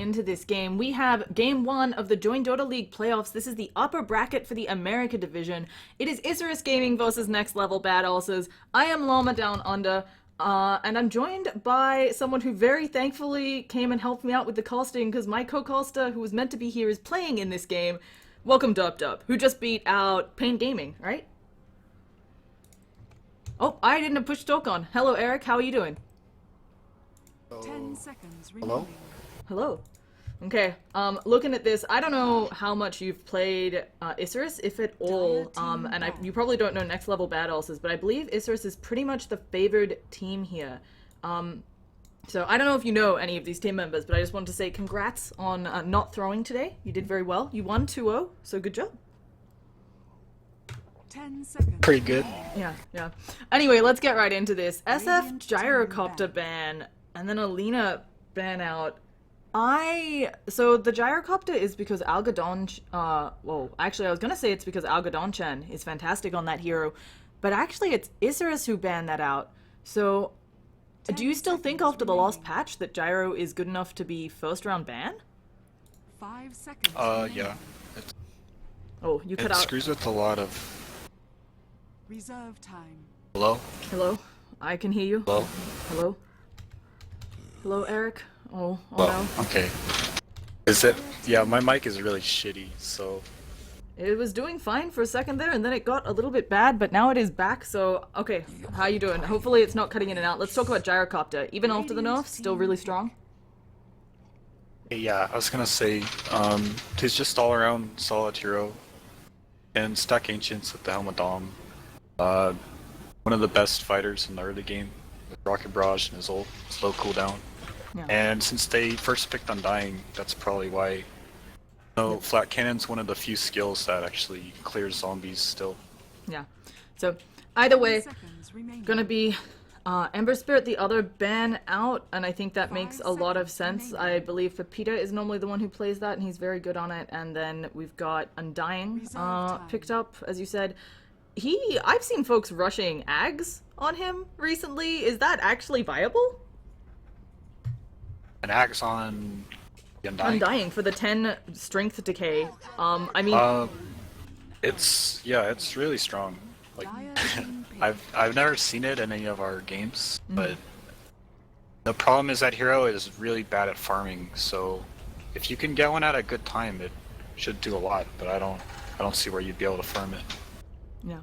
into this game. We have Game 1 of the Join Dota League playoffs. This is the upper bracket for the America division. It is Isurus Gaming versus Next Level Bad Ulcers. I am Llama Down Under, and I'm joined by someone who very thankfully came and helped me out with the casting, because my co-caster, who was meant to be here, is playing in this game. Welcome, Dub, who just beat out Pain Gaming, right? Oh, I didn't push talk on. Hello, Eric. How are you doing? 10 seconds Hello? Hello. Okay, looking at this, I don't know how much you've played Isurus, if at all, and you probably don't know Next Level Bad Ulcers, but I believe Isurus is pretty much the favored team here. So I don't know if you know any of these team members, but I just wanted to say congrats on not throwing today. You did very well. You won 2-0, so good job. 10 seconds. Pretty good. Yeah. Anyway, let's get right into this. SF Gyrocopter ban, and then Alina ban out. So the Gyrocopter is because Algadon, well, actually I was gonna say it's because Algadon-chan is fantastic on that hero, but actually it's Isurus who banned that out. So, do you still think after the last patch that Gyro is good enough to be first round ban? 5 seconds. Yeah. Oh, you cut out. It screws with a lot of... Reserve time. Hello? Hello? I can hear you. Hello? Hello? Hello, Eric? Oh Hello? no. Okay. Is it... Yeah, my mic is really shitty, so... It was doing fine for a second there, and then it got a little bit bad, but now it is back, so... Okay, how you doing? Hopefully it's not cutting in and out. Let's talk about Gyrocopter. Even after the nerf, still really strong? Yeah, I was gonna say, he's just all-around solid hero. And stack Ancients with the Helmet Dom. One of the best fighters in the early game, with Rocket Barrage and his ult, slow cooldown. Yeah. And since they first picked Undying, that's probably why. No, Flat Cannon's one of the few skills that actually clears zombies still. Yeah. So, either way, 10 seconds remaining. gonna be Ember Spirit, the other ban out, and I think that makes a lot of sense. I believe Pepita is normally the one who plays that, and he's very good on it. And then we've got Undying picked up, as you said. I've seen folks rushing Ags on him recently. Is that actually viable? An axe on the Undying? Undying for the 10 strength decay. I mean... it's really strong. Like, I've never seen it in any of our games, but the problem is that hero is really bad at farming, so if you can get one at a good time, it should do a lot, but I don't see where you'd be able to farm it. Yeah.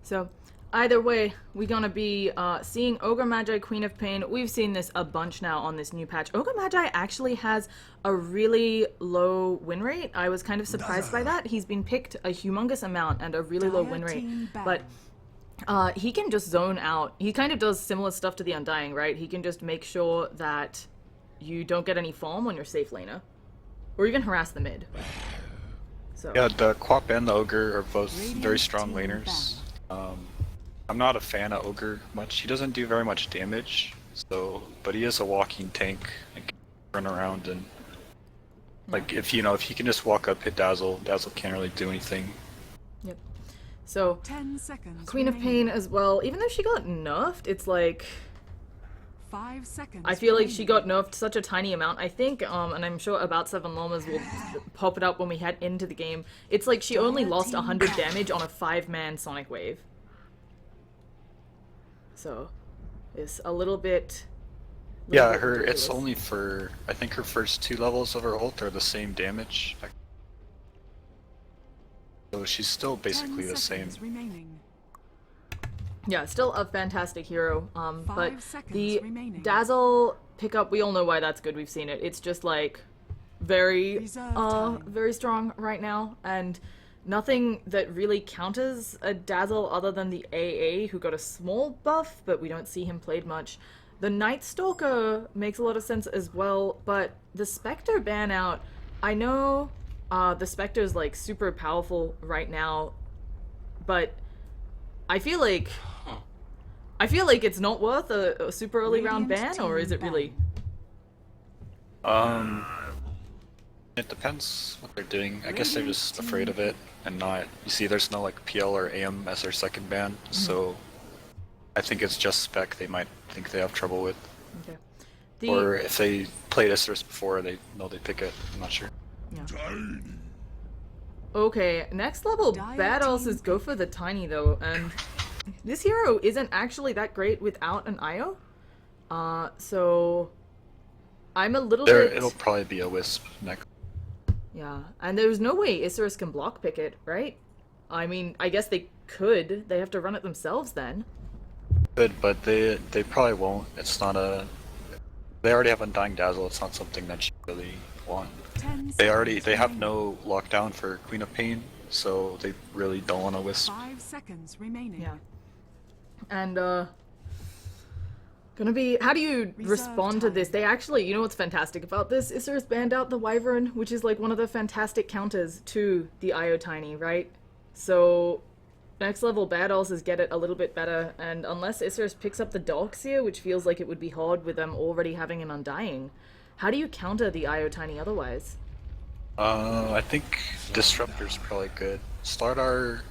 So, either way, we're gonna be seeing Ogre Magi, Queen of Pain. We've seen this a bunch now on this new patch. Ogre Magi actually has a really low win rate. I was kind of surprised by that. He's been picked a humongous amount and a really low win rate. But he can just zone out. He kind of does similar stuff to the Undying, right? He can just make sure that you don't get any farm on your safe laner. Or even harass the mid. So. Yeah, the Quap and the Ogre are both very strong laners. I'm not a fan of Ogre much. He doesn't do very much damage, but he is a walking tank and can run around and like if he can just walk up, hit Dazzle can't really do anything. Yep. So 10 seconds. Queen of Pain as well. Even though she got nerfed, it's like 5 seconds. I feel like she got nerfed such a tiny amount. I think, and I'm sure about 7 Llamas will pop it up when we head into the game. It's like she only lost 100 damage on a 5-man Sonic Wave. So, it's a little bit... Yeah, it's only for, I think her first 2 levels of her ult are the same damage. So she's still basically the same. Remaining. Yeah, still a fantastic hero, but the remaining. Dazzle pickup, we all know why that's good, we've seen it. It's just like, very strong right now, and nothing that really counters a Dazzle other than the AA, who got a small buff, but we don't see him played much. The Night Stalker makes a lot of sense as well, but the Spectre ban out, I know the Spectre's like super powerful right now, but I feel like it's not worth a super early round ban, or is it really? It depends what they're doing. I guess they're just afraid of it and not. You see, there's no like PL or AM as their second ban, so I think it's just spec they might think they have trouble with. Okay. Or if they played Isurus before, they know they pick it. I'm not sure. Yeah. Okay, next level badass is go for the tiny though, and this hero isn't actually that great without an IO. So I'm a little bit... It'll probably be a Wisp next. Yeah, and there's no way Isurus can block pick it, right? I mean, I guess they could. They have to run it themselves then. Good, but they probably won't. It's not a... They already have Undying Dazzle. It's not something that you really want. They have no lockdown for Queen of Pain, so they really don't want to Wisp. 5 seconds remaining. Yeah. And, gonna be... How do you respond to this? They actually... You know what's fantastic about this? Isurus banned out the Wyvern, which is like one of the fantastic counters to the IO Tiny, right? So... Next level badasses get it a little bit better, and unless Isurus picks up the Dogs here, which feels like it would be hard with them already having an Undying, how do you counter the IO Tiny otherwise? I think Disruptor's probably good. Slardar...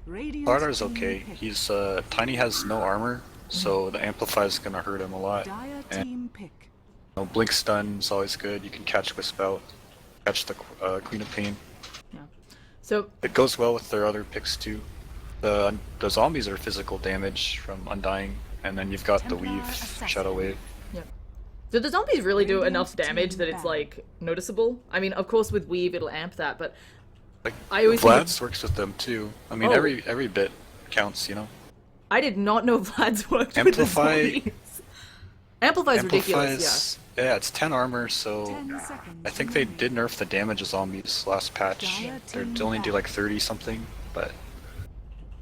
Slardar's okay. He's, Tiny has no armor, so the Amplify's gonna hurt him a lot. And, Blink Stun's always good. You can catch Wisp out, catch the Queen of Pain. Yeah. So... It goes well with their other picks too. The zombies are physical damage from Undying, and then you've got the Weave, Shadow Wave. Yeah. So the zombies really do enough damage that it's, like, noticeable. I mean, of course with Weave it'll amp that, but... Like, I always Vlad's works with them too. I mean, Oh. every bit counts, you know? I did not know Vlad's worked Amplify... with the zombies. Amplify's ridiculous, yeah. Yeah, it's 10 armor, so... I think they did nerf the damage of zombies last patch. They only do like 30 something, but...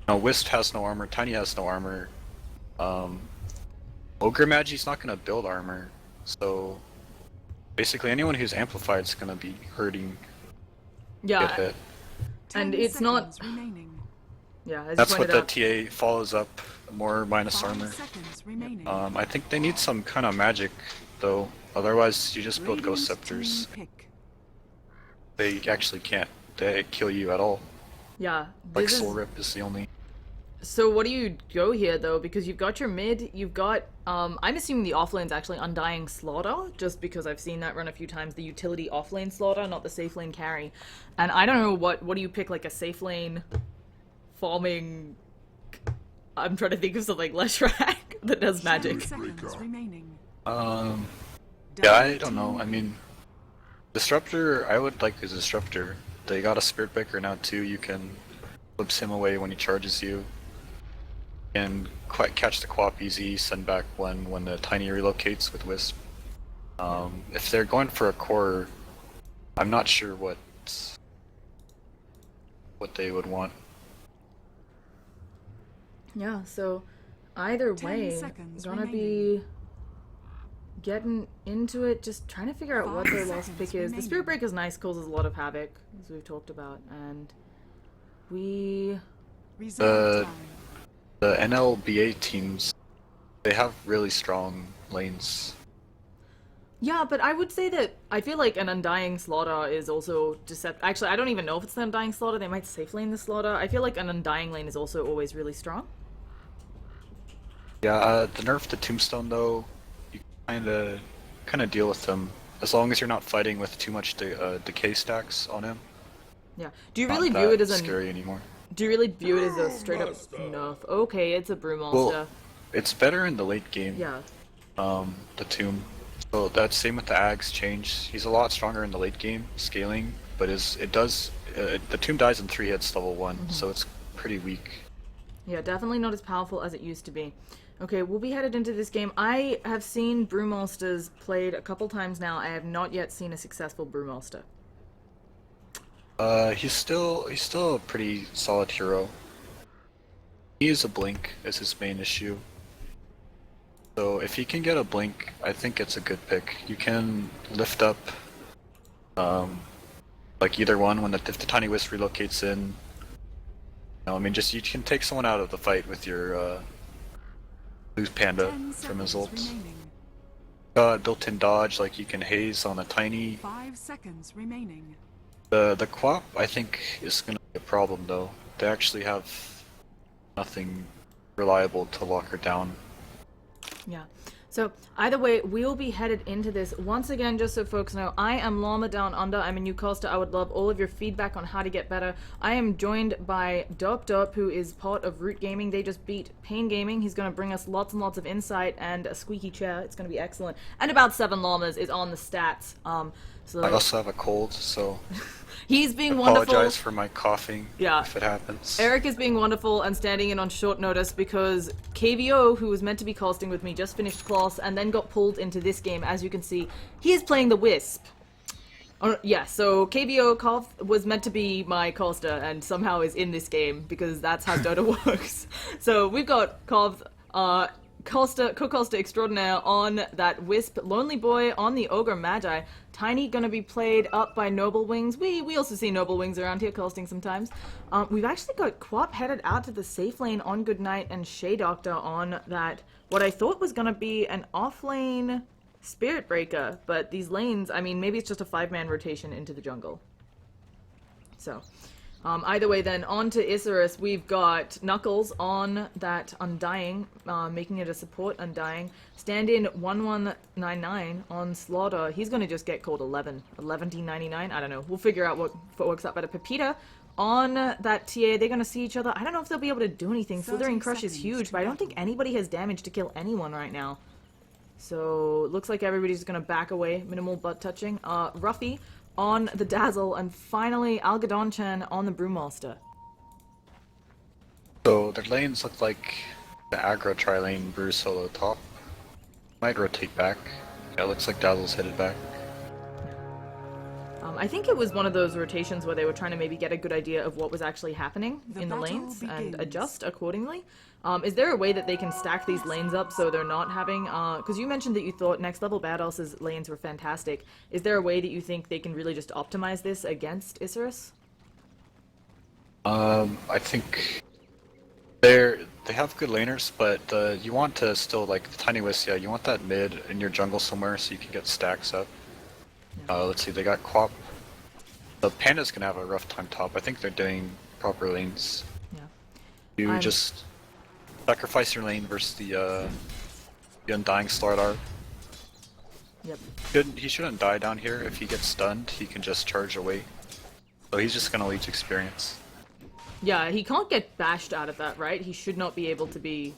No, Wisp has no armor, Tiny has no armor. Ogre Magi's not gonna build armor, so basically anyone who's amplified is gonna be hurting. Yeah, get hit. and it's not... Yeah, as That's you what pointed the out. TA follows up, more minus armor. I think they need some kind of magic, though. Otherwise, you just build Ghost Scepters. They actually can't. They kill you at all. Yeah. Like Soul Rip is the only... So what do you go here, though? Because you've got your mid, you've got... I'm assuming the offlane's actually Undying Slaughter, just because I've seen that run a few times. The utility offlane Slaughter, not the safe lane carry. And I don't know, what do you pick, like a safe lane farming... I'm trying to think of something less rack that does magic. Yeah, I don't know. I mean, Disruptor, I would like a Disruptor. They got a Spirit Breaker now too. You can flips him away when he charges you. And quite catch the Quap easy, send back when the Tiny relocates with Wisp. If they're going for a core, I'm not sure what they would want. Yeah, so either way, gonna be getting into it, just trying to figure out what their last pick is. The Spirit Break is nice, causes a lot of havoc, as we've talked about, and we... The NLBA teams, they have really strong lanes. Yeah, but I would say that I feel like an Undying Slaughter is also Actually, I don't even know if it's an Undying Slaughter. They might safe lane the Slaughter. I feel like an Undying lane is also always really strong. Yeah, the nerf to Tombstone though, you kind of deal with them as long as you're not fighting with too much decay stacks on him. Yeah. Do you really view it as scary anymore? Do you really view it as a straight up nerf? Okay, it's a Brewmaster. Well, it's better in the late game. Yeah. The Tomb. So that's same with the Ags change. He's a lot stronger in the late game, scaling, but the Tomb dies in 3 hits level 1, so it's pretty weak. Yeah, definitely not as powerful as it used to be. Okay, we'll be headed into this game. I have seen Brewmasters played a couple times now. I have not yet seen a successful Brewmaster. He's still a pretty solid hero. He uses a blink as his main issue. So if he can get a blink, I think it's a good pick. You can lift up, like either one when if the Tiny Wisp relocates in. I mean, you can take someone out of the fight with your Loose Panda from his ult. Built-in dodge, like you can haze on a Tiny. 5 seconds remaining. The Quap, I think, is going to be a problem though. They actually have nothing reliable to lock her down. Yeah. So either way, we will be headed into this. Once again, just so folks know, I am Llama Down Under. I'm a new caster. I would love all of your feedback on how to get better. I am joined by Derp, who is part of Root Gaming. They just beat Pain Gaming. He's going to bring us lots and lots of insight and a squeaky chair. It's going to be excellent. And about 7 llamas is on the stats. So I also have a cold, so he's being I wonderful. apologize for my coughing if it happens. Eric is being wonderful and standing in on short notice because KVO, who was meant to be casting with me, just finished class and then got pulled into this game. As you can see, he is playing the Wisp. Yeah, so KVO Kov was meant to be my caster and somehow is in this game because that's how Dota works. So we've got Kov, co-caster extraordinaire on that Wisp, Lonely Boy on the Ogre Magi, Tiny gonna be played up by Noble Wings. We also see Noble Wings around here casting sometimes. We've actually got Quap headed out to the safe lane on Goodnight and Shea Doctor on that, what I thought was gonna be an off-lane Spirit Breaker, but these lanes, I mean, maybe it's just a 5-man rotation into the jungle. So, either way then, on to Isurus, we've got Knuckles on that Undying, making it a support Undying. Stand-in 1199 on Slaughter. He's going to just get called 1199, I don't know. We'll figure out what works out better. Pepita on that TA, they're going to see each other. I don't know if they'll be able to do anything. Slithering Crush is huge, but I don't think anybody has damage to kill anyone right now. So, looks like everybody's going to back away. Minimal butt touching. Ruffy on the Dazzle, and finally Algadon-chan on the Brewmaster. So their lanes look like the aggro tri-lane Brew solo top. Might rotate back. Yeah, it looks like Dazzle's headed back. I think it was one of those rotations where they were trying to maybe get a good idea of what was actually happening in the lanes and adjust accordingly. Is there a way that they can stack these lanes up so they're not having, because you mentioned that you thought Next Level Badasses lanes were fantastic. Is there a way that you think they can really just optimize this against Isurus? I think they have good laners, but you want to still, like the Tiny Wisp, yeah, you want that mid in your jungle somewhere so you can get stacks up. Let's see, they got Quap. The Panda's gonna have a rough time top. I think they're doing proper lanes. Yeah. You just sacrifice your lane versus the Undying Slardar. Yep. He shouldn't die down here. If he gets stunned, he can just charge away. So he's just gonna leech experience. Yeah, he can't get bashed out of that, right? He should not be able to be...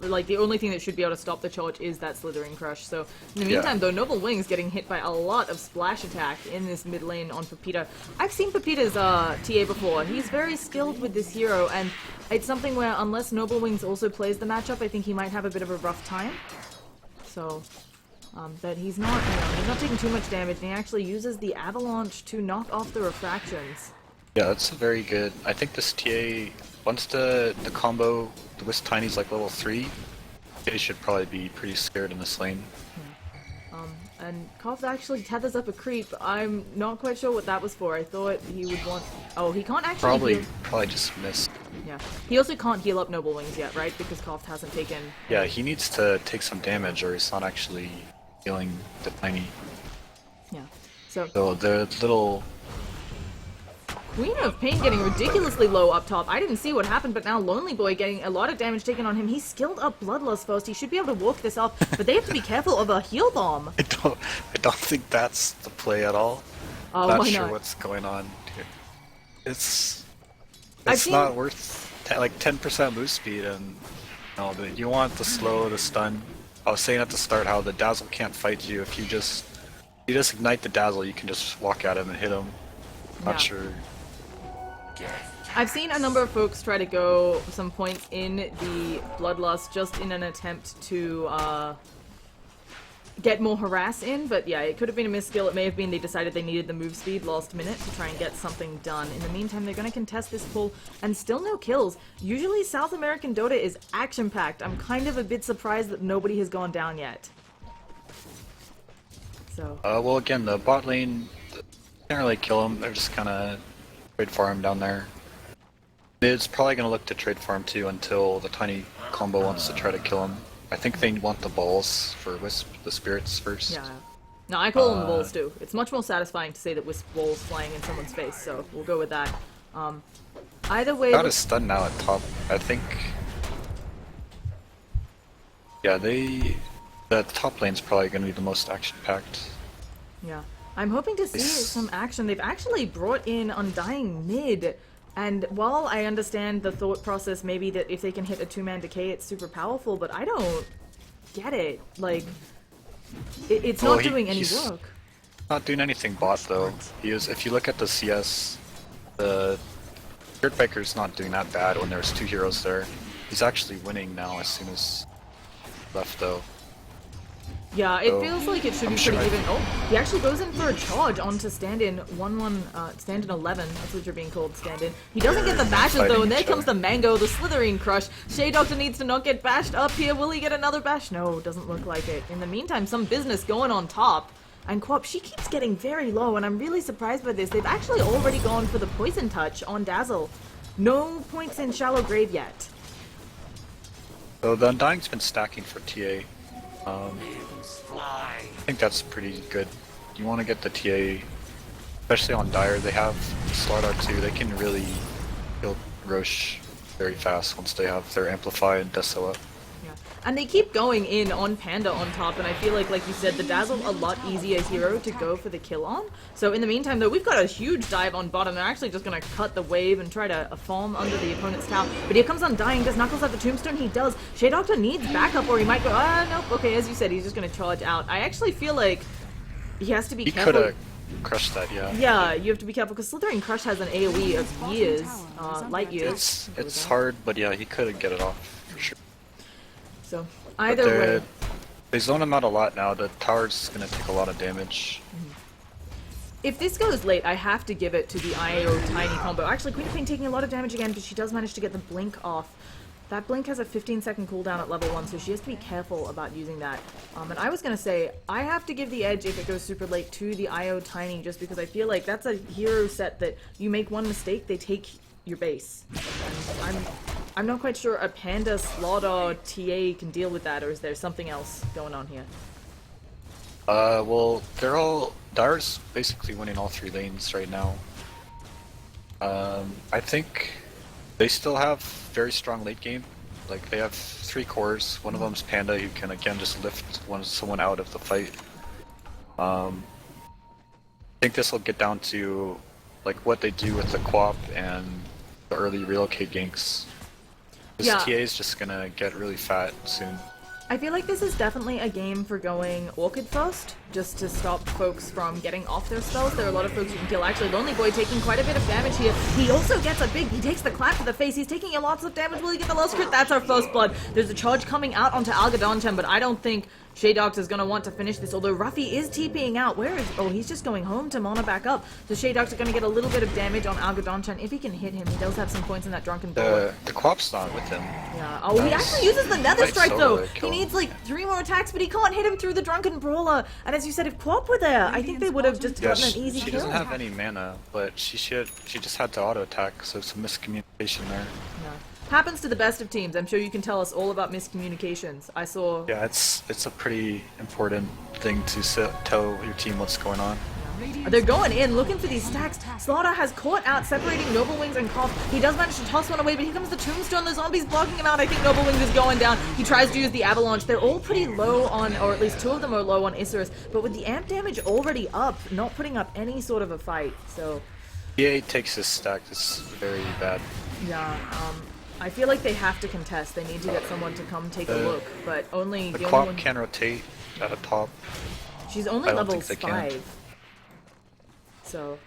like, the only thing that should be able to stop the charge is that Slithering Crush. So, in the meantime, though, Noble Wings getting hit by a lot of splash attack in this mid lane on Pepita. I've seen Pepita's TA before. He's very skilled with this hero, and it's something where, unless Noble Wings also plays the matchup, I think he might have a bit of a rough time. So, but he's not, he's not taking too much damage, and he actually uses the Avalanche to knock off the refractions. Yeah, that's very good. I think this TA, once the combo, the Wisp Tiny's like level 3, they should probably be pretty scared in this lane. And Koth actually tethers up a creep. I'm not quite sure what that was for. I thought he would want... Oh, he can't actually heal... Probably just missed. Yeah. He also can't heal up Noble Wings yet, right? Because Koth hasn't taken... Yeah, he needs to take some damage or he's not actually healing the Tiny. Yeah. So the little... Queen of Pain getting ridiculously low up top. I didn't see what happened, but now Lonely Boy getting a lot of damage taken on him. He's skilled up Bloodlust first. He should be able to walk this off, but they have to be careful of a heal bomb. I don't think that's the play at all. Not sure what's going on here. It's not worth like 10% move speed, and you want the slow, the stun. I was saying at the start how the Dazzle can't fight you. If you just ignite the Dazzle, you can just walk at him and hit him. Not sure. I've seen a number of folks try to go some points in the Bloodlust just in an attempt to get more harass in, but yeah, it could have been a misskill. It may have been they decided they needed the move speed last minute to try and get something done. In the meantime, they're going to contest this pull, and still no kills. Usually South American Dota is action-packed. I'm kind of a bit surprised that nobody has gone down yet. So. Well, again, the bot lane can't really kill them. They're just kind of trade farm down there. Mid's probably going to look to trade farm too until the Tiny combo wants to try to kill him. I think they want the balls for Wisp, the spirits first. Yeah. No, I call them the balls too. It's much more satisfying to say that Wisp balls flying in someone's face, so we'll go with that. Either way... Got a stun now at top. I think... Yeah, they The top lane's probably going to be the most action-packed. Yeah. I'm hoping to see some action. They've actually brought in Undying mid, and while I understand the thought process maybe that if they can hit a 2-man decay it's super powerful, but I don't get it. Like, it's not doing any work. Not doing anything bot though. He is. If you look at the CS, the Dirtbiker's not doing that bad when there's 2 heroes there. He's actually winning now as soon as left though. Yeah, it feels like it should be pretty even. Oh, he actually goes in for a charge onto stand-in 1-1, stand-in 11. That's what you're being called, stand-in. He doesn't get the bashes though, and there comes the Mango, the Slithering Crush. Shea Doctor needs to not get bashed up here. Will he get another bash? No, doesn't look like it. In the meantime, some business going on top. And Quap, she keeps getting very low, and I'm really surprised by this. They've actually already gone for the Poison Touch on Dazzle. No points in Shallow Grave yet. So the Undying's been stacking for TA. I think that's pretty good. You want to get the TA, especially on Dire. They have Slardar too. They can really kill Roche very fast once they have their Amplify and Deso up. Yeah. And they keep going in on Panda on top, and I feel like you said, the Dazzle a lot easier hero to go for the kill on. So in the meantime though, we've got a huge dive on bottom. They're actually just going to cut the wave and try to farm under the opponent's tower. But here comes Undying. Does Knuckles have the tombstone? He does. Shea Doctor needs backup, or he might go, nope. Okay, as you said, he's just going to charge out. I actually feel like he has to be careful. He could have crushed that, yeah. Yeah, you have to be careful, because Slithering Crush has an AoE of years, light years. It's hard, but yeah, he could get it off, for sure. So, either way. They zone him out a lot now. The tower's going to take a lot of damage. If this goes late, I have to give it to the IO Tiny combo. Actually, Queen Queen taking a lot of damage again, but she does manage to get the Blink off. That Blink has a 15-second cooldown at level 1, so she has to be careful about using that. And I was going to say, I have to give the edge if it goes super late to the IO Tiny, just because I feel like that's a hero set that you make one mistake, they take your base. And I'm not quite sure a Panda Slaughter TA can deal with that, or is there something else going on here? Well, Dire's basically winning all 3 lanes right now. I think they still have very strong late game. Like, they have 3 cores. One of them's Panda, who can again just lift someone out of the fight. I think this will get down to like what they do with the Quap and the early relocate ganks. This TA is just gonna get really fat soon. I feel like this is definitely a game for going Orchid first, just to stop folks from getting off their spells. There are a lot of folks you can kill. Actually, Lonely Boy taking quite a bit of damage here. He also gets he takes the clap to the face. He's taking lots of damage. Will he get the last crit? That's our first blood. There's a charge coming out onto Algodonchan, but I don't think Shea Doctor is going to want to finish this, although Ruffy is TPing out. Where is... Oh, he's just going home to mana back up. So Shea Doctor going to get a little bit of damage on Algodonchan. If he can hit him, he does have some points in that Drunken Brawler. The Quap's not with him. Yeah. Oh, he actually uses the Nether Strike, though. He needs, like, 3 more attacks, but he can't hit him through the Drunken Brawler. And as you said, if Quap were there, I think they would have just gotten an easy kill. She doesn't have any mana, but she just had to auto-attack, so some miscommunication there. Yeah. Happens to the best of teams. I'm sure you can tell us all about miscommunications. I saw... Yeah, it's a pretty important thing to tell your team what's going on. They're going in, looking for these stacks. Slaughter has caught out, separating Noble Wings and Koff. He does manage to toss one away, but here comes the Tombstone. The zombies blocking him out. I think Noble Wings is going down. He tries to use the Avalanche. They're all pretty low on, or at least 2 of them are low on Isurus, but with the amp damage already up, not putting up any sort of a fight, so... EA takes this stack. It's very bad. Yeah, I feel like they have to contest. They need to get someone to come take a look, but only... The Quap can rotate at the top. She's only level 5. So,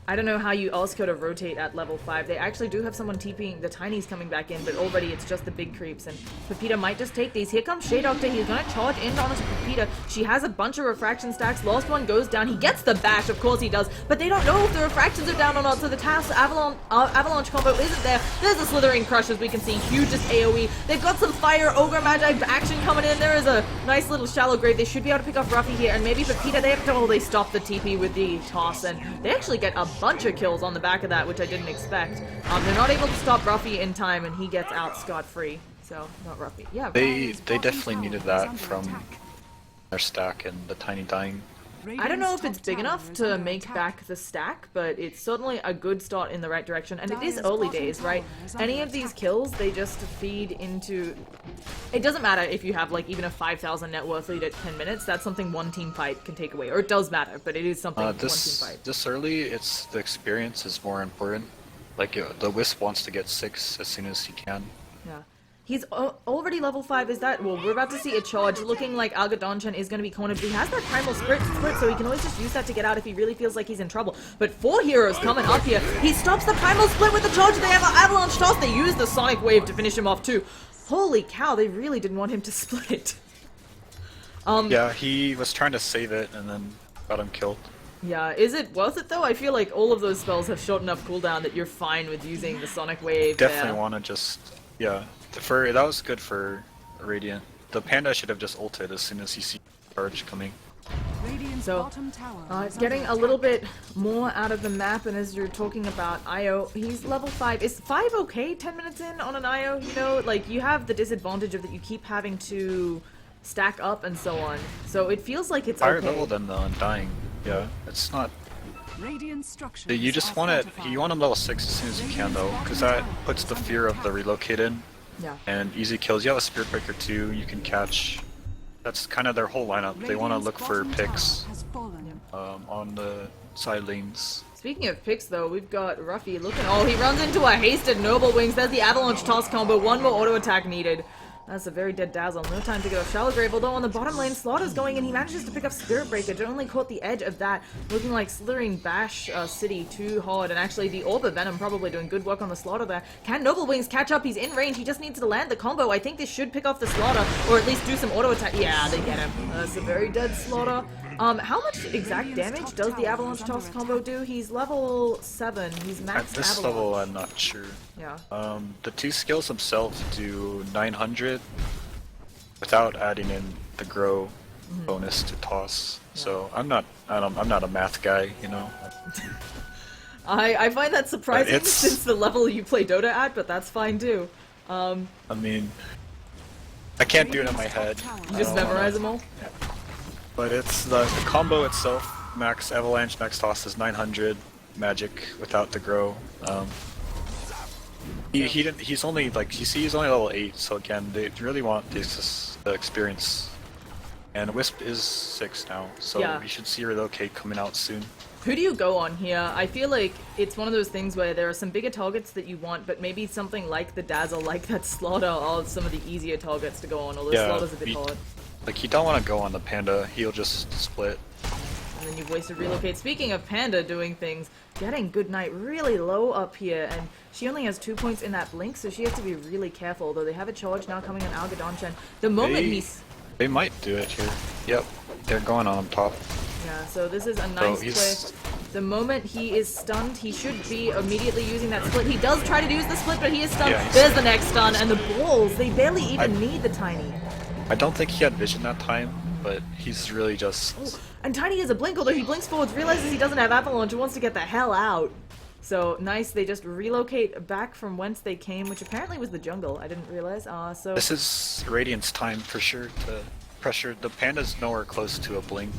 I don't know how you else could have rotate at level 5. They actually do have someone TPing, the Tiny's coming back in, but already it's just the big creeps, and Pepita might just take these. Here comes Shea Doctor, he's gonna charge in on Pepita. She has a bunch of refraction stacks, last one goes down, he gets the bash, of course he does, but they don't know if the refractions are down or not, so the Task Avalanche combo isn't there. There's a Slithering Crush, as we can see, hugest AoE. They've got some Fire Ogre Magi action coming in, there is a nice little Shallow Grave. They should be able to pick off Ruffy here, and maybe Pepita, they stop the TP with the toss, and they actually get a bunch of kills on the back of that, which I didn't expect. They're not able to stop Ruffy in time, and he gets out scot-free. So, not Ruffy. Yeah. They definitely needed that from their stack and the Tiny dying. I don't know if it's big enough to make back the stack, but it's certainly a good start in the right direction. And it is early days, right? Any of these kills, they just feed into... It doesn't matter if you have like even a 5,000 net worth lead at 10 minutes. That's something one team fight can take away, or it does matter, but it is something one team fight. This early, it's the experience is more important. Like the Wisp wants to get 6 as soon as he can. Yeah. He's already level 5, is that? Well, we're about to see a charge, looking like Algodonchan is going to be cornered, but he has that Primal split, so he can always just use that to get out if he really feels like he's in trouble. But 4 heroes coming up here. He stops the Primal split with the charge, they have an Avalanche toss, they use the Sonic Wave to finish him off too. Holy cow, they really didn't want him to split. Yeah, he was trying to save it and then got him killed. Yeah, is it worth it though? I feel like all of those spells have short enough cooldown that you're fine with using the Sonic Wave. Definitely want to just, yeah. That was good for Radiant. The Panda should have just ulted as soon as he sees the charge coming. So, getting a little bit more out of the map, and as you're talking about Io, he's level 5. Is 5 okay 10 minutes in on an Io? You know, like, you have the disadvantage of that you keep having to stack up and so on. So it feels like it's higher okay. level than the Undying. Yeah, it's not... You just want it, you want him level 6 as soon as you can though, because that puts the fear of the relocate in. Yeah. And easy kills. You have a Spirit Breaker too, you can catch. That's kind of their whole lineup. They want to look for picks on the side lanes. Speaking of picks though, we've got Ruffy looking. Oh, he runs into a hasted Noble Wings. There's the Avalanche Toss combo. One more auto attack needed. That's a very dead Dazzle. No time to go. Shallow Grave, although on the bottom lane, Slaughter's going and he manages to pick up Spirit Breaker. It only caught the edge of that, looking like slithering Bash City too hard. And actually, the Orb of Venom probably doing good work on the Slaughter there. Can Noble Wings catch up? He's in range. He just needs to land the combo. I think this should pick off the Slaughter, or at least do some auto attack. Yeah, they get him. That's a very dead Slaughter. How much exact damage does the Avalanche Toss combo do? He's level 7. He's max At this Avalanche. level, I'm not sure. Yeah. The 2 skills themselves do 900 without adding in the grow bonus to toss. Yeah. So I'm not a math guy, you know. I find that surprising since the level you play Dota at, but that's fine too. I mean, I can't do it in my head. You just memorize them all? Yeah. But it's the combo itself, max Avalanche, max toss is 900 magic without the grow. He's only like, you see, he's only level 8, so again, they really want the experience. And Wisp is 6 now, so yeah. We should see Relocate coming out soon. Who do you go on here? I feel like it's one of those things where there are some bigger targets that you want, but maybe something like the Dazzle, like that Slaughter, are some of the easier targets to go on, although Slaughter's a bit hard. Like, you don't want to go on the Panda, he'll just split. And then you've wasted Relocate. Speaking of Panda doing things, getting Goodnight really low up here, and she only has 2 points in that blink, so she has to be really careful, though they have a charge now coming on Algodonchan. The moment They might do it here. Yep, they're going on top. Yeah, so this is a nice play. The moment he is stunned, he should be immediately using that split. He does try to use the split, but he is stunned. Yeah, there's the next stun, and the balls, they barely even need the Tiny. I don't think he had vision that time, but he's really just... Oh, and Tiny has a blink, although he blinks forwards, realizes he doesn't have Avalanche, and wants to get the hell out. So, nice, they just relocate back from whence they came, which apparently was the jungle, I didn't realize. So this is Radiant's time for sure to pressure. The Panda's nowhere close to a blink.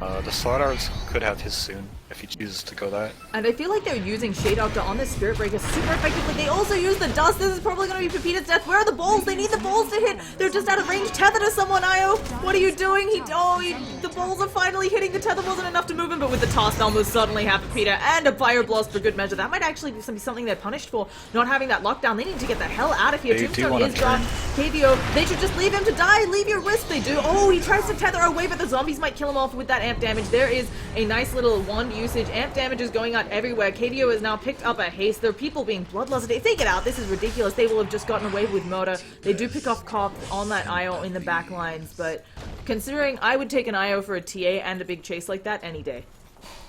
The Slaughter could have his soon, if he chooses to go that. And I feel like they're using Shade Doctor on this Spirit Breaker super effectively. They also use the Dust. This is probably going to be Pepita's death. Where are the balls? They need the balls to hit. They're just out of range. Tether to someone, Io. What are you doing? The balls are finally hitting. The tether wasn't enough to move him, but with the toss, they'll most certainly have Pepita and a Fire Blast for good measure. That might actually be something they're punished for, not having that lockdown. They need to get the hell out of here. Tombstone is dropped. KVO, they should just leave him to die. Leave your Wisp. They do. Oh, he tries to tether away, but the zombies might kill him off with that amp damage. There is a nice little wand usage. Amp damage is going out everywhere. KDO has now picked up a haste. There are people being bloodlusted. If they get out, this is ridiculous. They will have just gotten away with murder. They do pick off Cop on that IO in the back lines, but considering I would take an IO for a TA and a big chase like that any day.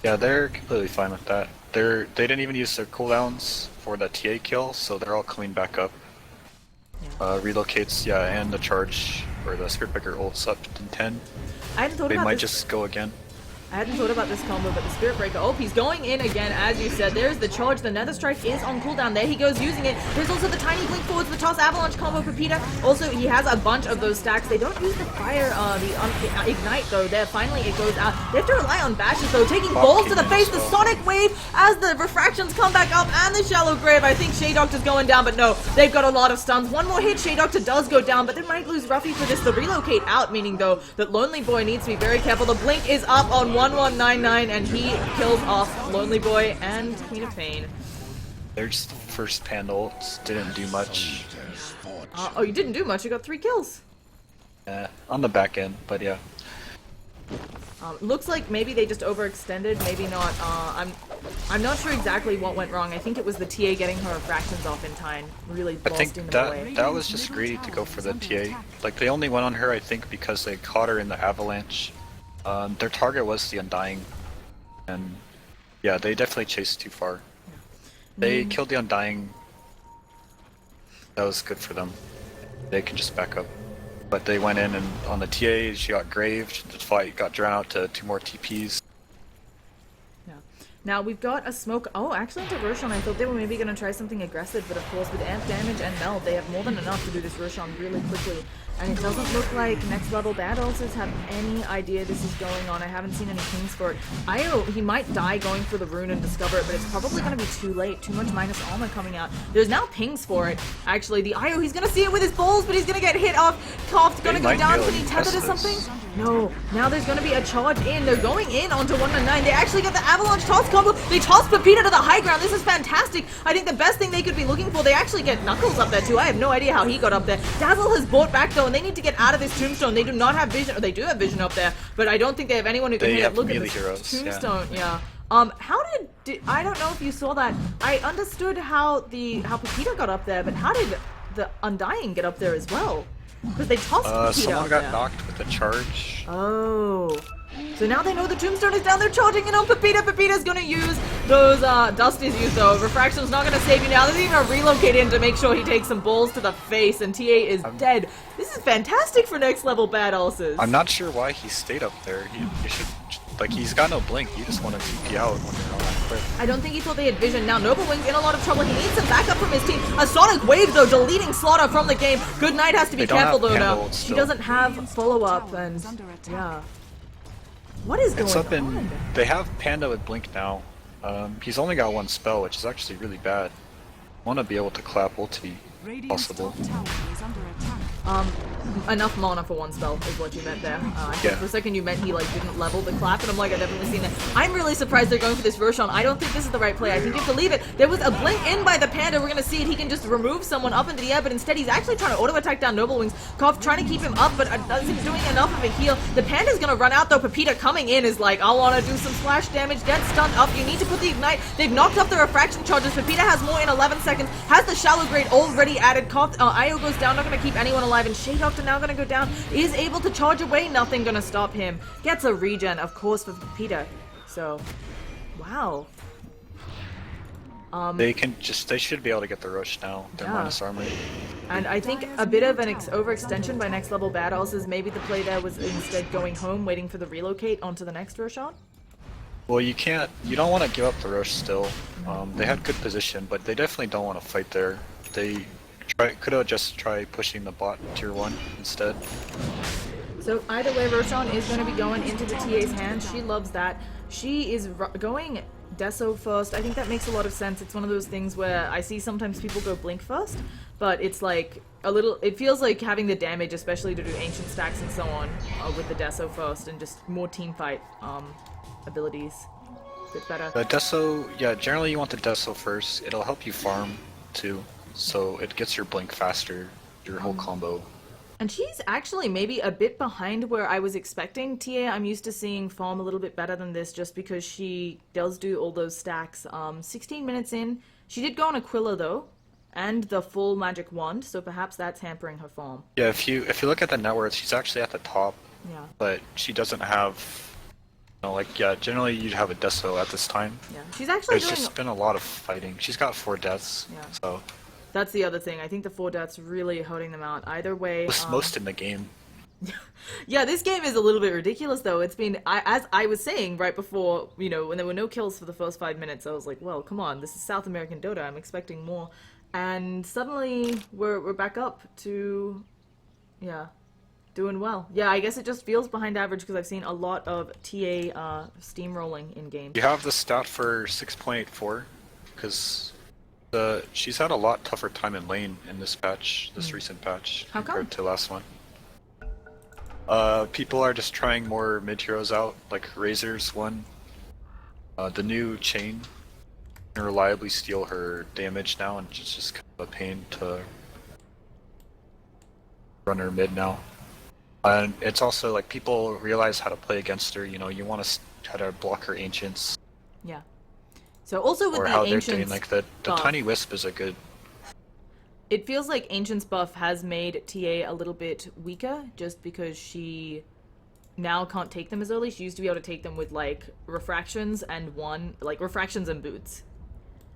Yeah, they're completely fine with that. They didn't even use their cooldowns for the TA kill, so they're all coming back up. Yeah. Relocates, yeah, and the charge, or the Spirit Breaker ults up to 10. I hadn't thought they about might this. just go again. I hadn't thought about this combo, but the Spirit Breaker. Oh, he's going in again, as you said. There's the charge. The Nether Strike is on cooldown. There he goes using it. There's also the Tiny Blink forwards, the Toss Avalanche combo for Peter. Also, he has a bunch of those stacks. They don't use the fire, the Ignite, though. There, finally, it goes out. They have to rely on bashes, though. Taking balls to the face, the Sonic Wave, as the Refractions come back up, and the Shallow Grave. I think Shea Doctor's going down, but no, they've got a lot of stuns. One more hit, Shea Doctor does go down, but they might lose Ruffy for this. The relocate out, meaning, though, that Lonely Boy needs to be very careful. The Blink is up on 1199, and he kills off Lonely Boy and Queen of Pain. Their first Panda ults didn't do much. Oh, you didn't do much. You got 3 kills. Yeah, on the back end, but yeah. Looks like maybe they just overextended, maybe not. I'm not sure exactly what went wrong. I think it was the TA getting her fractions off in time, really I think blasting them away. that was just greedy to go for the TA. Like, they only went on her, I think, because they caught her in the avalanche. Their target was the Undying, and yeah, they definitely chased too far. They killed the Undying. That was good for them. They can just back up. But they went in and on the TA, she got graved. The fight got drawn out to 2 more TPs. Yeah. Now we've got a smoke. Oh, actually into Roshan, I thought they were maybe going to try something aggressive, but of course with amp damage and meld, they have more than enough to do this Roshan really quickly. And it doesn't look like next level bad ulcers have any idea this is going on. I haven't seen any pings for it. Io, he might die going for the rune and discover it, but it's probably going to be too late. Too much minus armor coming out. There's now pings for it. Actually, the Io, he's going to see it with his balls, but he's going to get hit off. Coughed, going to go down. Can he tether to something? No. Now there's going to be a charge in. They're going in onto 199. They actually got the avalanche toss combo. They toss Pepita to the high ground. This is fantastic. I think the best thing they could be looking for, they actually get Knuckles up there too. I have no idea how he got up there. Dazzle has bought back though, and they need to get out of this tombstone. They do not have vision, or they do have vision up there, but I don't think they have anyone who can hit it. Look at this heroes, tombstone. Yeah. How did I don't know if you saw that. I understood how Pepita got up there, but how did the Undying get up there as well? Because they tossed Pepita someone up got there. knocked with a charge. Oh. So now they know the tombstone is down there charging in on Pepita. Pepita's gonna use those, Dust is used though. Refraction's not gonna save you now. They're even gonna relocate in to make sure he takes some balls to the face, and TA is dead. This is fantastic for next level bad ulcers. I'm not sure why he stayed up there. He should, like, he's got no blink. You just want to TP out when you're on that cliff. I don't think he thought they had vision. Now Noble Wing's in a lot of trouble. He needs some backup from his team. A Sonic Wave though, deleting Slaughter from the game. Good Night has to be careful though now. She doesn't have follow-up, and yeah. What is going on? They have Panda with Blink now. He's only got 1 spell, which is actually really bad. Want to be able to clap ulti, possible. Enough mana for 1 spell is what you meant there. I think for a second you meant he like didn't level the clap, and I'm like, I've definitely seen that. I'm really surprised they're going for this Roshan. I don't think this is the right play. I think you have to leave it. There was a blink in by the Panda. We're gonna see it. He can just remove someone up into the air, but instead he's actually trying to auto attack down Noble Wings. Koff trying to keep him up, but isn't doing enough of a heal. The Panda's gonna run out though. Pepita coming in is like, I want to do some splash damage. Get stunned up. You need to put the ignite. They've knocked up the refraction charges. Pepita has more in 11 seconds. Has the shallow grade already added. Koff, Io goes down. Not gonna keep anyone alive, and Shea Doctor now gonna go down. Is able to charge away. Nothing gonna stop him. Gets a regen, of course, for Pepita. So, wow. They should be able to get the rush now. They're minus armor. And I think a bit of an overextension by next level bad ulcers. Maybe the play there was instead going home, waiting for the relocate onto the next Roshan. Well, you don't want to give up the rush still. They had good position, but they definitely don't want to fight there. They could have just tried pushing the bot tier 1 instead. So either way, Roshan is going to be going into the TA's hands. She loves that. She is going Deso first. I think that makes a lot of sense. It's one of those things where I see sometimes people go Blink first, but it's like a little, it feels like having the damage, especially to do ancient stacks and so on, with the Deso first, and just more team fight abilities. A bit better. The Deso, yeah, generally you want the Deso first. It'll help you farm too, so it gets your Blink faster, your whole combo. And she's actually maybe a bit behind where I was expecting. TA, I'm used to seeing farm a little bit better than this just because she does do all those stacks. 16 minutes in. She did go on Aquila though, and the full magic wand, so perhaps that's hampering her farm. Yeah, if you look at the net worth, she's actually at the top. Yeah. But she doesn't have, generally you'd have a Deso at this time. Yeah. She's actually There's just been a lot of fighting. She's got 4 deaths, so... That's the other thing. I think the 4 deaths really hurting them out. Either way... Most in the game. Yeah, this game is a little bit ridiculous, though. It's been, as I was saying right before, you know, when there were no kills for the first 5 minutes, I was like, well, come on, this is South American Dota, I'm expecting more. And suddenly, we're back up to, yeah, doing well. Yeah, I guess it just feels behind average because I've seen a lot of TA steamrolling in game. You have the stat for 6.84, because she's had a lot tougher time in lane in this patch, this recent patch, How come? compared to last one. People are just trying more mid heroes out, like Razor's one. The new chain can reliably steal her damage now, and it's just kind of a pain to run her mid now. And it's also like people realize how to play against her. You know, you want to try to block her ancients, Yeah. So also with or the how they're ancients doing. Like the buff, tiny wisp is a good. it feels like Ancient's buff has made TA a little bit weaker, just because she now can't take them as early. She used to be able to take them with like refractions and refractions and boots.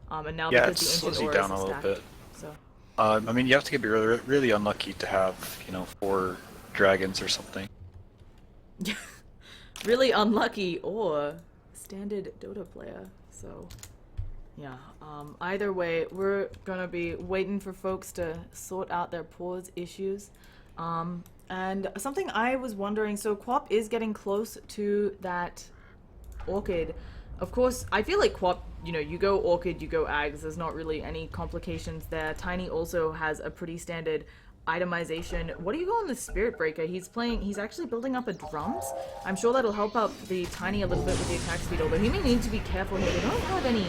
And now Yeah, it because the slows ancient you aura down is a little stacked, bit. so I mean, you have to be really, really unlucky to have, you know, 4 dragons or something. really unlucky or standard Dota player. So yeah, either way, we're gonna be waiting for folks to sort out their pause issues. And something I was wondering, so Quap is getting close to that Orchid. Of course, I feel like Quap, you know, you go Orchid, you go Ags, there's not really any complications there. Tiny also has a pretty standard itemization. What do you go on the Spirit Breaker? He's actually building up a drums. I'm sure that'll help out the Tiny a little bit with the attack speed, although he may need to be careful here. They don't have any...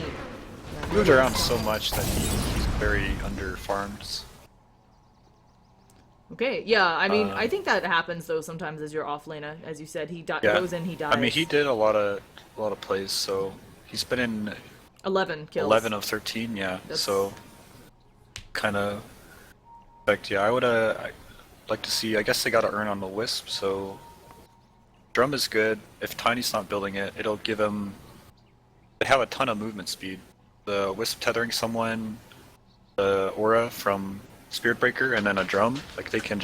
He moves around so much that he's very under-farmed. Okay, yeah, I mean, I think that happens, though, sometimes as your offlaner. As you said, he Yeah. goes in, he dies. I mean, he did a lot of plays, so he's been in 11 kills. 11 of 13, yeah. That's- So kind of, like, yeah, I'd like to see. I guess they got to earn on the wisp, so drum is good. If Tiny's not building it, it'll give him. They have a ton of movement speed. The wisp tethering someone, the aura from Spirit Breaker, and then a drum. Like they can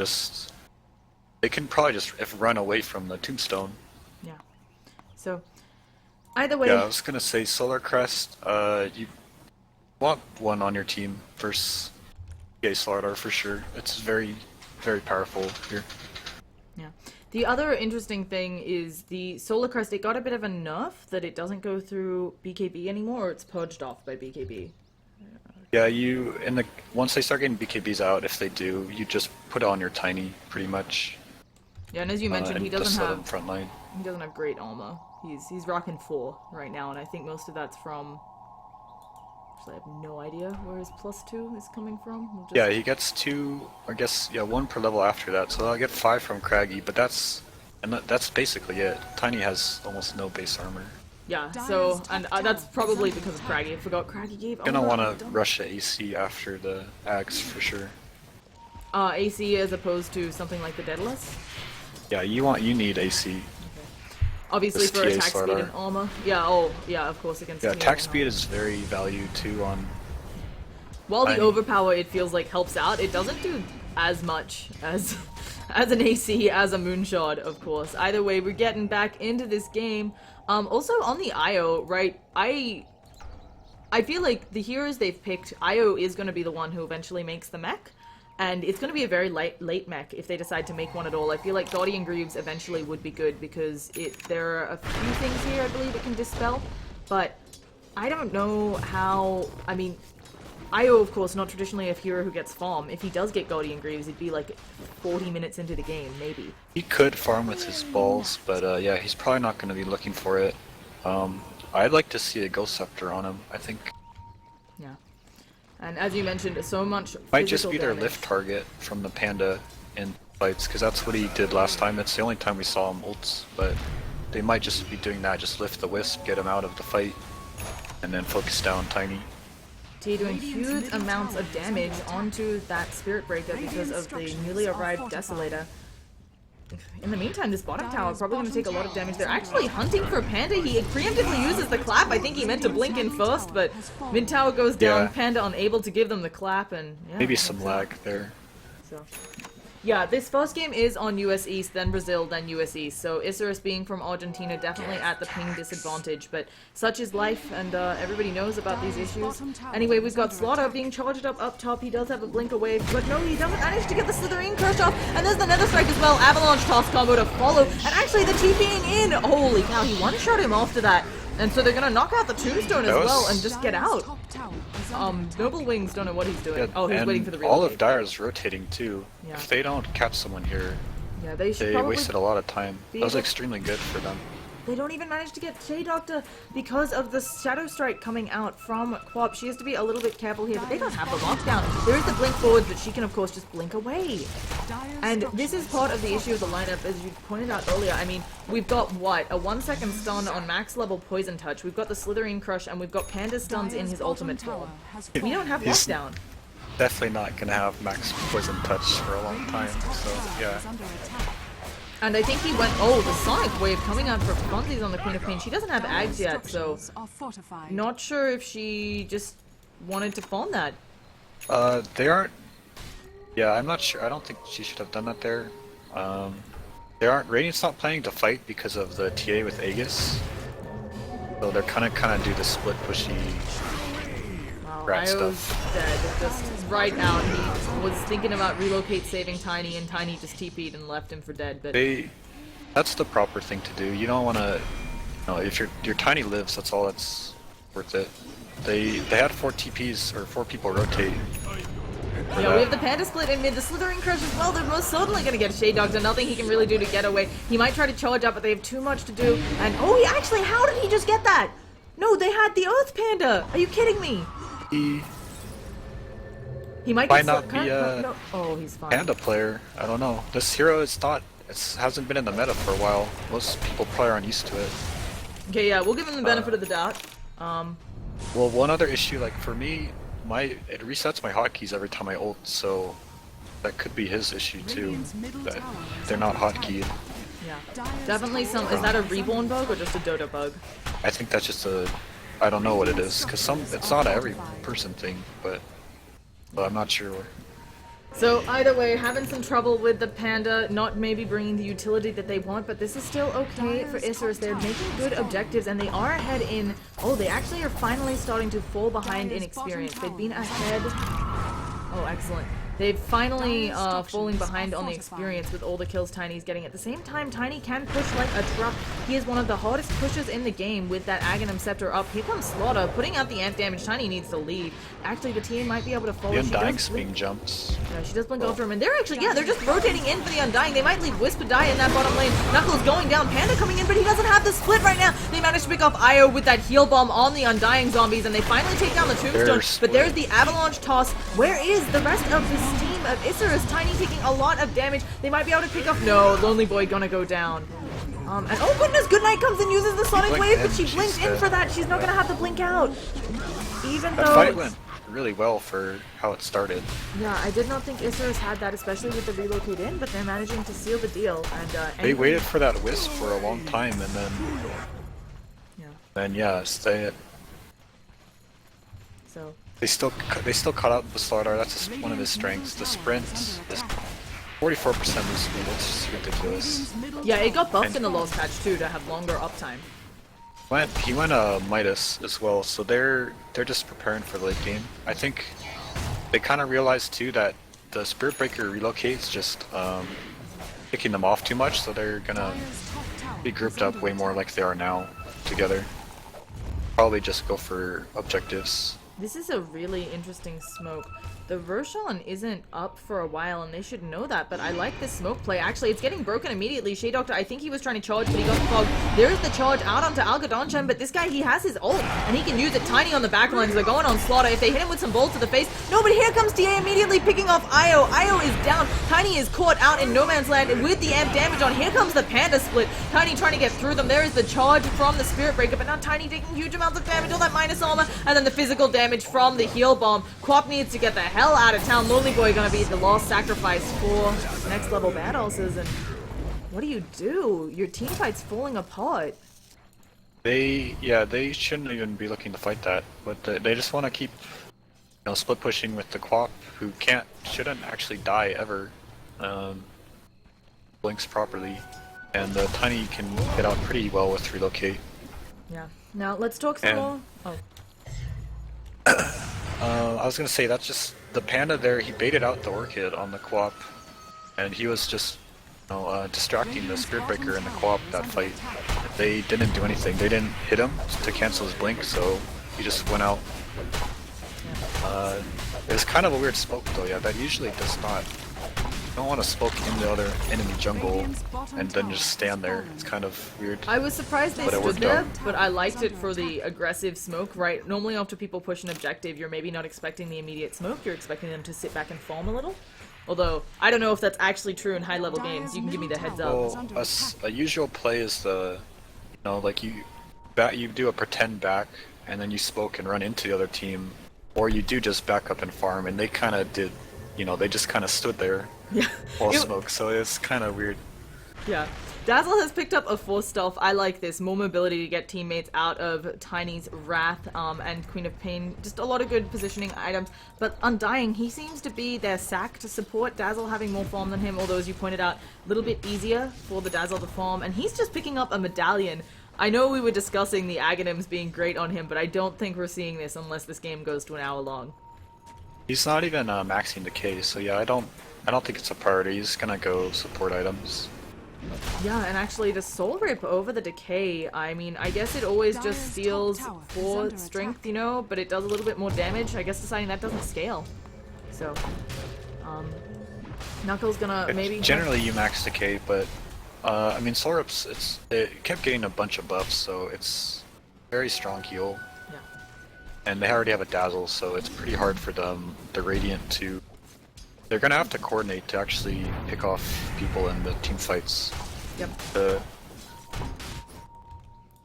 probably just run away from the tombstone. Yeah. So, either way... Yeah, I was gonna say Solar Crest. You want one on your team versus Slardar for sure. It's very, very powerful here. Yeah. The other interesting thing is the Solar Crest, it got a bit of a nerf that it doesn't go through BKB anymore, or it's purged off by BKB. Yeah, once they start getting BKBs out, if they do, you just put it on your Tiny, pretty much. Yeah, and as you mentioned, he just doesn't let him have frontline. he doesn't have great armor. He's rocking 4 right now, and I think most of that's from... Actually, I have no idea where his +2 is coming from. We'll just... Yeah, he gets 2, I guess, yeah, 1 per level after that, so I'll get 5 from Craggy, but that's basically it. Tiny has almost no base armor. Yeah, so, and that's probably because of Craggy. I forgot Craggy gave Gonna armor. want to rush the AC after the Axe for sure. AC as opposed to something like the Daedalus? Yeah, you need AC. Obviously This for TA attack speed Slardar. and armor. Yeah, yeah, of course against Yeah, TA attack and speed armor. is very valued too on. While the Tiny. overpower, it feels like, helps out, it doesn't do as much as an AC, as a Moonshot, of course. Either way, we're getting back into this game. Also, on the IO, right, I feel like the heroes they've picked, IO is going to be the one who eventually makes the mech. And it's going to be a very late mech if they decide to make one at all. I feel like Guardian Greaves eventually would be good because there are a few things here I believe it can dispel. But I don't know how... I mean, IO, of course, not traditionally a hero who gets farm. If he does get Guardian Greaves, it'd be like 40 minutes into the game, maybe. He could farm with his balls, but yeah, he's probably not going to be looking for it. I'd like to see a Ghost Scepter on him, I think. Yeah. And as you mentioned, so much Might just physical be their damage. lift target from the Panda in fights, because that's what he did last time. It's the only time we saw him ults, but they might just be doing that, just lift the Wisp, get him out of the fight, and then focus down Tiny. T doing huge amounts of damage onto that Spirit Breaker because of the newly arrived Desolator. In the meantime, this bottom tower is probably going to take a lot of damage. They're actually hunting for Panda. He preemptively uses the clap. I think he meant to blink in first, but mid tower goes down. Yeah. Panda unable to give them the clap, and yeah, Maybe that's some it. lag there. So, Yeah, this first game is on US East, then Brazil, then US East. So Isurus being from Argentina definitely at the ping disadvantage, but such is life, and everybody knows about these issues. Anyway, we've got Slaughter being charged up top. He does have a blink away, but no, he doesn't manage to get the Slitherine Crush off, and there's the Nether Strike as well. Avalanche Toss combo to follow, and actually the TPing in! Holy cow, he one-shot him after that. And so they're gonna knock out the Tombstone as well and just get out. Noble Wings don't know what he's doing. Yeah, Oh, he's waiting for the relocate. all of Dire's rotating too. Yeah. If they don't catch someone here, Yeah, they should they probably wasted a lot of time. be That was able- extremely good for them. They don't even manage to get Shade Doctor because of the Shadow Strike coming out from Quap. She has to be a little bit careful here, but they don't have the lockdown. There is the blink forward, but she can of course just blink away. And this is part of the issue of the lineup, as you pointed out earlier. I mean, we've got what? A 1-second stun on max level Poison Touch. We've got the Slitherine Crush, and we've got Panda stuns in his ultimate form. We don't have He's- lockdown. Definitely not gonna have max poison touch for a long time. So yeah. And I think he went, oh, the Sonic Wave coming out for Funsies on the Queen of Pain. She doesn't have Ags yet, so not sure if she just wanted to farm that. They aren't. Yeah, I'm not sure. I don't think she should have done that there. They aren't. Radiant's not planning to fight because of the TA with Aegis. So they're kind of do the split pushy. Wow, Rat Io's stuff. dead. Just right out. He was thinking about relocate saving Tiny, and Tiny just TP'd and left him for dead. But That's the proper thing to do. You don't want to. If your Tiny lives, that's all that's worth it. They had 4 TPs or 4 people rotate. yeah, we have the Panda split in mid. The Slithering Crush as well. They're most certainly going to get Shade Doctor. Nothing he can really do to get away. He might try to charge up, but they have too much to do. And oh, he actually, how did he just get that? No, they had the Earth Panda. Are you kidding me? He might Might get not can't- be a no. Oh, he's fine. Panda player. I don't know. This hero is not. It hasn't been in the meta for a while. Most people probably aren't used to it. Okay, yeah, we'll give him the benefit of the doubt. Well, one other issue, like for me, it resets my hotkeys every time I ult, so that could be his issue too. That they're not hotkeyed. Yeah, definitely some. Is that a reborn bug or just a Dota bug? I think that's just a. I don't know what it is, cause it's not a every person thing, but I'm not sure. So either way, having some trouble with the Panda, not maybe bringing the utility that they want, but this is still okay for Isurus. They're making good objectives, and they are ahead in... Oh, they actually are finally starting to fall behind in experience. They've been ahead... Oh, excellent. They've finally falling behind on the experience with all the kills Tiny's getting. At the same time, Tiny can push like a truck. He is one of the hardest pushers in the game with that Aghanim Scepter up. Here comes Slaughter, putting out the amp damage. Tiny needs to leave. Actually, the team might be able to follow. The She Undying does blink. Spin jumps. Yeah, she does blink after him, and they're actually, yeah, they're just rotating in for the Undying. They might leave Whisper die in that bottom lane. Knuckles going down, Panda coming in, but he doesn't have the split right now. They managed to pick off Io with that heal bomb on the Undying zombies, and they finally take down the Tombstone. But there's the Avalanche Toss. Where is the rest of this team of Isurus? Tiny taking a lot of damage. They might be able to pick off. No, Lonely Boy gonna go down. And oh goodness, Goodnight comes and uses the Sonic Wave, but she blinked in for that. She's not gonna have to blink out. Even That though. fight went really well for how it started. Yeah, I did not think Isurus had that, especially with the relocate in, but they're managing to seal the deal. And They waited for that wisp for a long time, and then they So they still caught up with Slaughter. That's one of his strengths. The sprint, 44% move speed. It's just ridiculous. yeah, it got buffed in the last patch too to have longer uptime. He went Midas as well, so they're just preparing for the late game. I think they kind of realized too that the Spirit Breaker relocates just picking them off too much, so they're gonna be grouped up way more like they are now together. Probably just go for objectives. This is a really interesting smoke. The Roshan isn't up for a while, and they should know that, but I like this smoke play. Actually, it's getting broken immediately. Shade Doctor, I think he was trying to charge, but he got fogged. There's the charge out onto Algodonchan, but this guy, he has his ult, and he can use it. Tiny on the back lines. They're going on Slaughter. If they hit him with some bolts to the face... No, but here comes TA immediately picking off Io. Io is down. Tiny is caught out in no man's land with the amp damage on. Here comes the Panda split. Tiny trying to get through them. There is the charge from the Spirit Breaker, but now Tiny taking huge amounts of damage, all that minus armor, and then the physical damage from the heal bomb. Quap needs to get the hell out of town. Lonely Boy gonna be the last sacrifice for next level badasses, and what do you do? Your team fight's falling apart. They shouldn't even be looking to fight that, but they just want to keep split pushing with the Quap, who shouldn't actually die ever. blinks properly, and the Tiny can get out pretty well with relocate. Yeah. Now let's talk some more. Oh. I was gonna say that's just the Panda there. He baited out the Orchid on the co-op, and he was just, distracting the Spirit Breaker in the co-op that fight. They didn't do anything. They didn't hit him to cancel his blink, so he just went out. It's kind of a weird smoke though. Yeah, that usually does not. You don't want to smoke in the other enemy jungle and then just stand there. It's kind of weird. I was surprised they But it stood worked there, out. but I liked it for the aggressive smoke, right? Normally after people push an objective, you're maybe not expecting the immediate smoke, you're expecting them to sit back and farm a little. Although, I don't know if that's actually true in high-level games. You can give me the heads up. Well, a usual play is the, like you do a pretend back, and then you smoke and run into the other team, or you do just back up and farm, and they kind of did, they just kind of stood there Yeah. while smoke, so it's kind of weird. Yeah. Dazzle has picked up a Force Stealth. I like this. More mobility to get teammates out of Tiny's Wrath and Queen of Pain. Just a lot of good positioning items. But Undying, he seems to be their sack to support Dazzle having more farm than him, although as you pointed out, a little bit easier for the Dazzle to farm. And he's just picking up a medallion. I know we were discussing the Aghanims being great on him, but I don't think we're seeing this unless this game goes to an hour long. He's not even maxing decay, so yeah, I don't think it's a priority. He's gonna go support items. Yeah, and actually the Soul Rip over the Decay, I mean, I guess it always just steals 4 strength, but it does a little bit more damage. I guess deciding that doesn't scale. So, Knuckles gonna maybe... Generally you max decay, but, I mean, Soul Rips, it kept getting a bunch of buffs, so it's very strong heal. Yeah. And they already have a Dazzle, so it's pretty hard for them, the Radiant, to... They're gonna have to coordinate to actually pick off people in the team fights. Yep.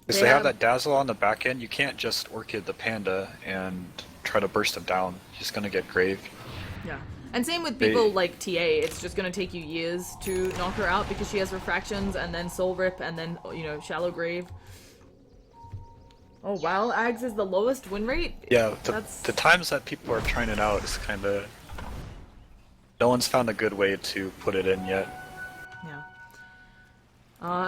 Because they have that Dazzle on the back end, you can't just Orchid the Panda and try to burst him down. He's gonna get graved. Yeah. And same with people like TA, it's just gonna take you years to knock her out because she has Refractions and then Soul Rip and then, Shallow Grave. Oh wow, Ags is the lowest win rate? Yeah, the times that people are trying it out is kinda... No one's found a good way to put it in yet. Yeah.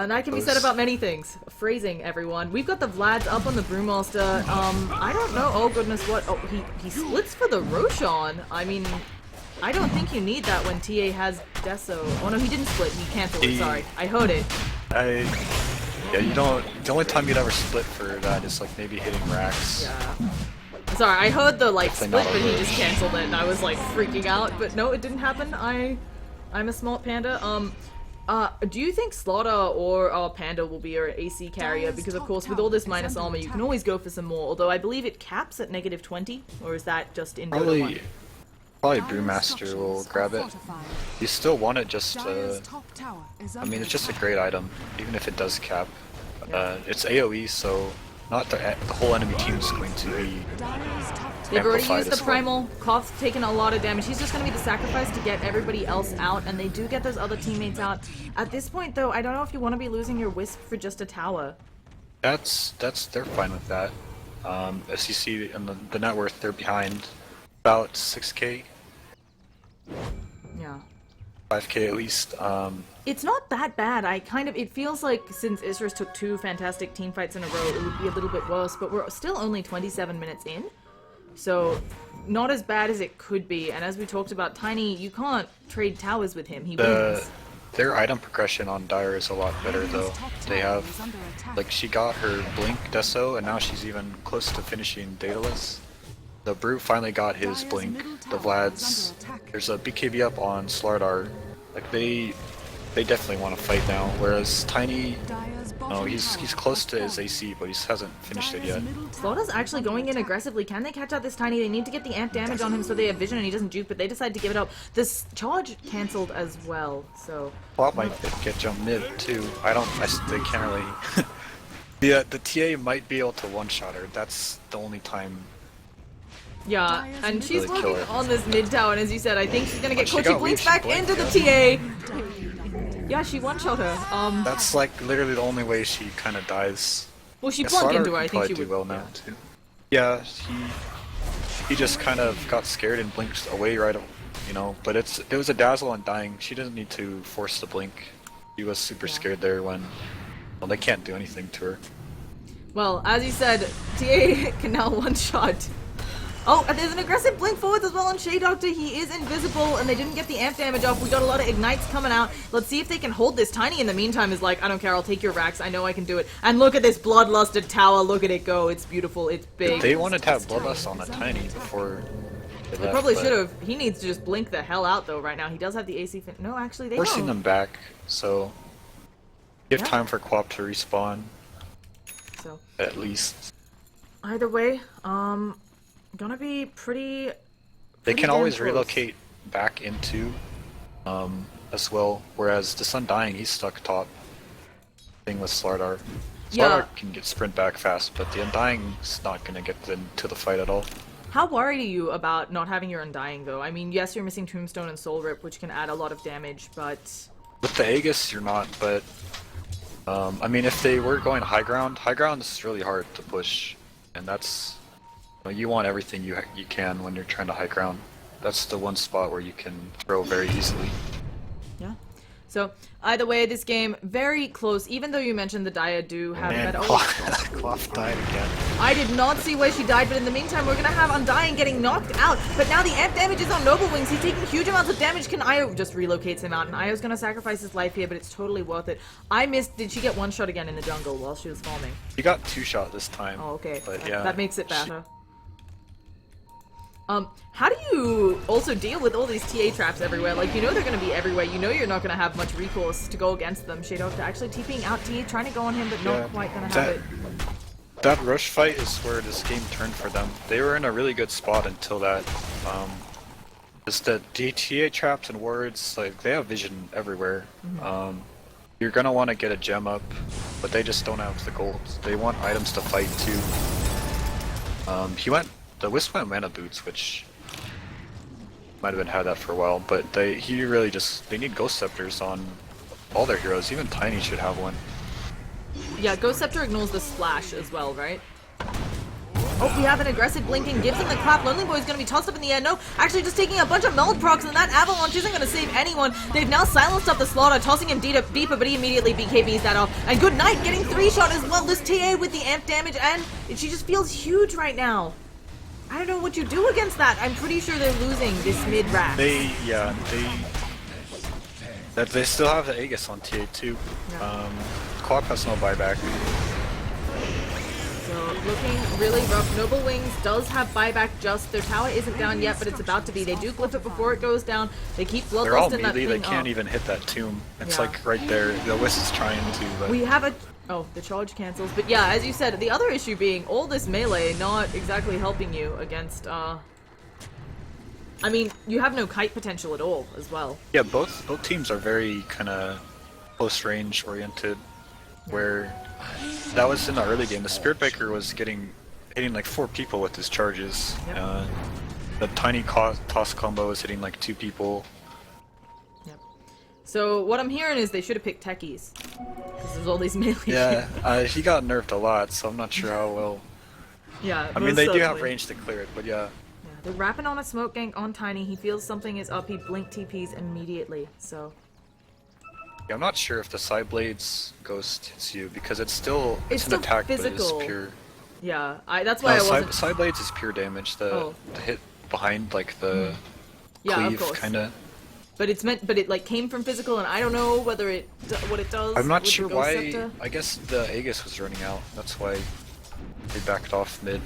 And that can be said about many things. Phrasing, everyone. We've got the Vlads up on the Brewmaster. I don't know. Oh, goodness, what? Oh, he splits for the Roshan. I mean, I don't think you need that when TA has Deso. Oh, no, he didn't split. He canceled it. Sorry. I heard it. Yeah, you don't... The only time you'd ever split for that is, like, maybe hitting racks. Yeah. Sorry, I heard the, split, but he just canceled it, and I was, freaking out. But no, it didn't happen. I'm a smart Panda. Do you think Slaughter or Panda will be your AC carrier? Because, of course, with all this minus armor, you can always go for some more. Although I believe it caps at -20, or is that just in Dota 1? Probably Brewmaster will grab it. You still want it just I mean, it's just a great item, even if it does cap. It's AoE, so not the whole enemy team is going to be They've already used the well. Primal. Koth's taken a lot of damage. He's just going to be the sacrifice to get everybody else out, and they do get those other teammates out. At this point, though, I don't know if you want to be losing your Wisp for just a tower. They're fine with that. As you see in the net worth, they're behind about 6k. Yeah. 5k at least. It's not that bad. It feels like since Isurus took 2 fantastic team fights in a row, it would be a little bit worse, but we're still only 27 minutes in. So, not as bad as it could be. And as we talked about, Tiny, you can't trade towers with him. He wins. Their item progression on Dire is a lot better, though. They have, she got her Blink Deso, and now she's even close to finishing Daedalus. The Brute finally got his Blink. The Vlads, there's a BKB up on Slardar. They definitely want to fight now, whereas Tiny, no, he's close to his AC, but he hasn't finished it yet. Slaughter's actually going in aggressively. Can they catch out this Tiny? They need to get the amp damage on him so they have vision and he doesn't juke, but they decide to give it up. This charge cancelled as well, so... Plot might get jumped mid, too. They can't really... the TA might be able to one-shot her. That's the only time... Yeah, and she's really working on this mid tower, and as you said, I think she's gonna get She Kochi got Blinks weak, back she blinked, into the TA! Yeah, she one-shot her. That's literally the only way she kind of dies. Well, she Yeah, plugged Slaughter into her, can I think probably she do would... well now, too. Yeah, he just kind of got scared and blinked away right you know. But it was a dazzle on dying. She doesn't need to force the blink. She was super scared there when, well, they can't do anything to her. Well, as you said, TA can now one-shot. Oh, and there's an aggressive blink forwards as well on Shea Doctor. He is invisible, and they didn't get the amp damage off. We got a lot of ignites coming out. Let's see if they can hold this. Tiny, in the meantime, is like, I don't care, I'll take your racks. I know I can do it. And look at this bloodlusted tower. Look at it go. It's beautiful. It's big. They wanted to have bloodlust on the Tiny before They probably should have. He needs to just blink the hell out, though, right now. He does have the AC fin. No, actually, they forcing don't. them back, so give time for Quap to respawn. So at least. Either way, gonna be pretty. They can always close. relocate back into, as well. Whereas the Undying, he's stuck top. Thing with Slardar. Slardar can get sprint back fast, but the Undying's not gonna get into the fight at all. How worried are you about not having your Undying, though? I mean, yes, you're missing Tombstone and Soul Rip, which can add a lot of damage, but... With the Aegis, you're not, but... I mean, if they were going high ground is really hard to push. And that's... You want everything you can when you're trying to high ground. That's the one spot where you can throw very easily. Yeah. So, either way, this game, very close, even though you mentioned the Dia do have better... Cloth died again. I did not see where she died, but in the meantime, we're gonna have Undying getting knocked out. But now the amp damage is on Noble Wings. He's taking huge amounts of damage. Can Io just relocates him out, and Io's gonna sacrifice his life here, but it's totally worth it. I missed... Did she get one shot again in the jungle while she was farming? She got 2 shot this time. Oh, okay. But yeah, that makes it better. How do you also deal with all these TA traps everywhere? Like, you know they're going to be everywhere. You know you're not going to have much recourse to go against them. Shea Doctor actually TPing out TA, trying to go on him, but not quite going to have it. That rush fight is where this game turned for them. They were in a really good spot until that. Just the TA traps and wards, like, they have vision everywhere. You're going to want to get a gem up, but they just don't have the gold. They want items to fight too. The Wisp went mana boots, which might have been had that for a while, but they need Ghost Scepters on all their heroes. Even Tiny should have one. Yeah, Ghost Scepter ignores the splash as well, right? Oh, we have an aggressive blinking, gives him the clap. Lonely Boy's gonna be tossed up in the air. No, actually just taking a bunch of meld procs, and that avalanche isn't gonna save anyone. They've now silenced up the Slaughter, tossing him deeper, but he immediately BKBs that off. And good night, getting 3-shot as well. This TA with the amp damage, and she just feels huge right now. I don't know what you do against that. I'm pretty sure they're losing this mid-rack. They still have the Aegis on TA too. Quap has no buyback. So looking really rough. Noble Wings does have buyback just. Their tower isn't down yet, but it's about to be. They do glyph it before it goes down. They keep bloodlust in that thing. They can't even hit that tomb. It's like right there. The Wisp is trying to, but... We have a... Oh, the charge cancels. But yeah, as you said, the other issue being all this melee not exactly helping you against, I mean, you have no kite potential at all, as well. Yeah, both teams are very kind of close range oriented, where that was in the early game. The Spirit Breaker was hitting like 4 people with his charges. Yep. The Tiny toss combo was hitting like 2 people. Yep. So what I'm hearing is they should have picked techies. Because there's all these melee. Yeah, he got nerfed a lot, so I'm not sure how well. Yeah, I mean, they do have range to clear it, but yeah. They're wrapping on a smoke gank on Tiny. He feels something is up. He blink TPs immediately, so... Yeah, I'm not sure if the side blades ghost hits you, because it's an attack, physical. but it's pure. Yeah, that's why I wasn't... Side blades is pure damage. The hit behind, like, the cleave, kinda. But it like came from physical, and I don't know whether what it does. I'm not sure why. I guess the Aegis was running out. That's why they backed off mid.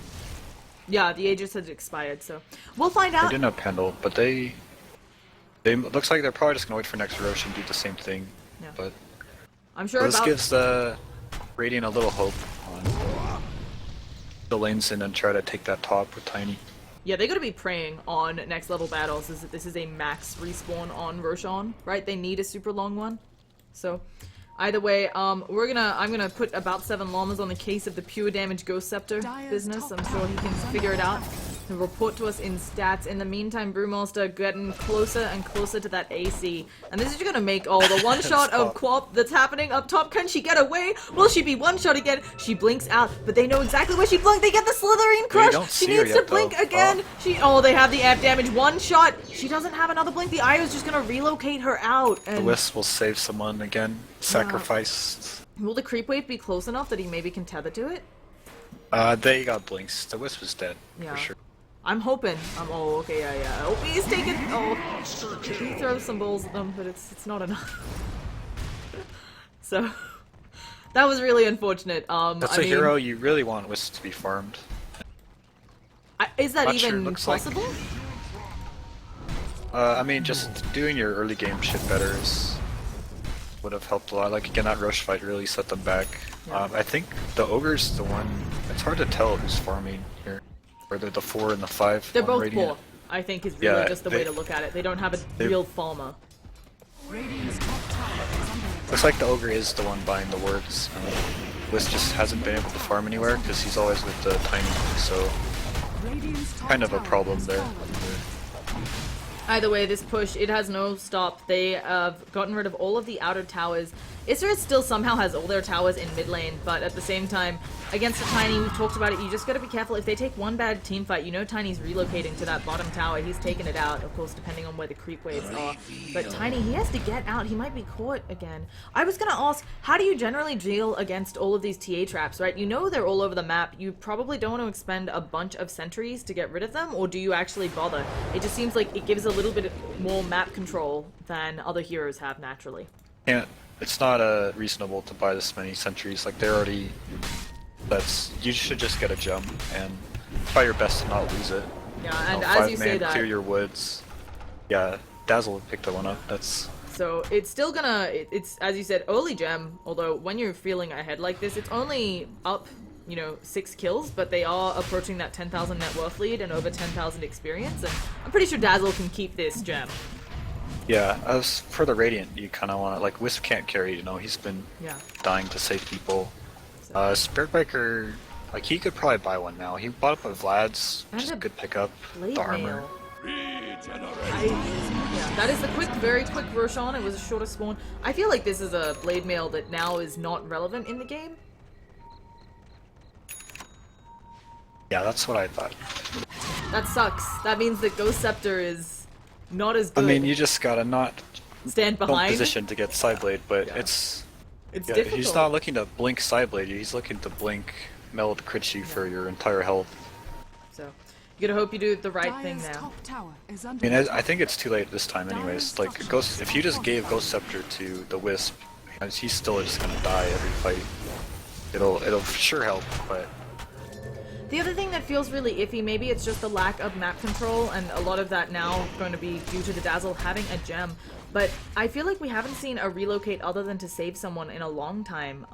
Yeah, the Aegis had expired, so we'll find out. They didn't have Pendle, but they looks like they're probably just gonna wait for next Rosh and do the same thing. Yeah. But I'm sure this gives the Radiant a little hope on the lanes in and try to take that top with Tiny. Yeah, they gotta be praying on next level battles is that this is a max respawn on Roshan, right? They need a super long one. So either way, I'm gonna put about 7 llamas on the case of the pure damage Ghost Scepter business. I'm sure he can figure it out. He'll report to us in stats. In the meantime, Brewmaster getting closer and closer to that AC. And this is gonna make the one-shot of Quap that's happening up top. Can she get away? Will she be one-shot again? She blinks out, but they know exactly where she blinked. They get the Slitherine crush. She needs to blink again. They have the amp damage. One shot. She doesn't have another blink. The Io's just gonna relocate her out. And the Wisp will save someone again. Sacrificed. Will the creep wave be close enough that he maybe can tether to it? They got blinks. The Wisp is dead, for sure. I'm hoping. Oh, okay, yeah. Oh, he's taking. Oh, he throws some balls at them, but it's not enough. So that was really unfortunate. That's a hero you really want Wisp to be farmed. Is that Not even sure, possible? I mean, just doing your early game shit better would have helped a lot. Like again, that rush fight really set them back. Yeah. I think the Ogre's the one. It's hard to tell who's farming here. Whether the 4 and the 5. They're both Radiant. poor, I think, is really just the way they- to look at it. They don't have a real farmer. Radiant's top tower is under Looks like the Ogre is the one buying the wards. Wisp just hasn't been able to farm anywhere because he's always with the tiny, so Radiant's top kind of a tower problem has there. fallen. Either way, this push, it has no stop. They have gotten rid of all of the outer towers. Isurus still somehow has all their towers in mid lane, but at the same time, against a Tiny, we've talked about it, you just gotta be careful. If they take one bad team fight, you know Tiny's relocating to that bottom tower. He's taken it out, of course, depending on where the creep waves are. But Tiny, he has to get out. He might be caught again. I was gonna ask, how do you generally deal against all of these TA traps, right? You know they're all over the map. You probably don't want to expend a bunch of sentries to get rid of them, or do you actually bother? It just seems like it gives a little bit more map control than other heroes have naturally. It's not reasonable to buy this many sentries. Like they're already. You should just get a gem and try your best to not lose it. Yeah, and know, as you 5 say man, that, clear your woods. Yeah, Dazzle picked that one up. That's. so it's still gonna, it's, as you said, early gem, although when you're feeling ahead like this, it's only up, 6 kills, but they are approaching that 10,000 net worth lead and over 10,000 experience, and I'm pretty sure Dazzle can keep this gem. Yeah, as for the Radiant, you kind of want to, like, Wisp can't carry, he's been dying to save people. So. Spirit Breaker, like, he could probably buy one now. He bought up a Vlad's, which is a good pickup. Blade The armor. mail. That is the very quick Roshan. It was a shorter spawn. I feel like this is a blade mail that now is not relevant in the game. Yeah, that's what I thought. That sucks. That means that Ghost Scepter is not as good. I mean, you just gotta not stand behind. position to get Sideblade, but It's difficult. difficult. He's not looking to blink Sideblade, he's looking to blink Meld Crit you for your entire health. So, you gotta hope you do the right thing Dyer's now. top tower is I under mean, attack. I think it's too late this time anyways. Like, if you just gave Ghost Scepter to the Wisp, he's still just gonna die every fight. It'll sure help, but... The other thing that feels really iffy, maybe it's just the lack of map control, and a lot of that now going to be due to the Dazzle having a gem, but I feel like we haven't seen a relocate other than to save someone in a long time.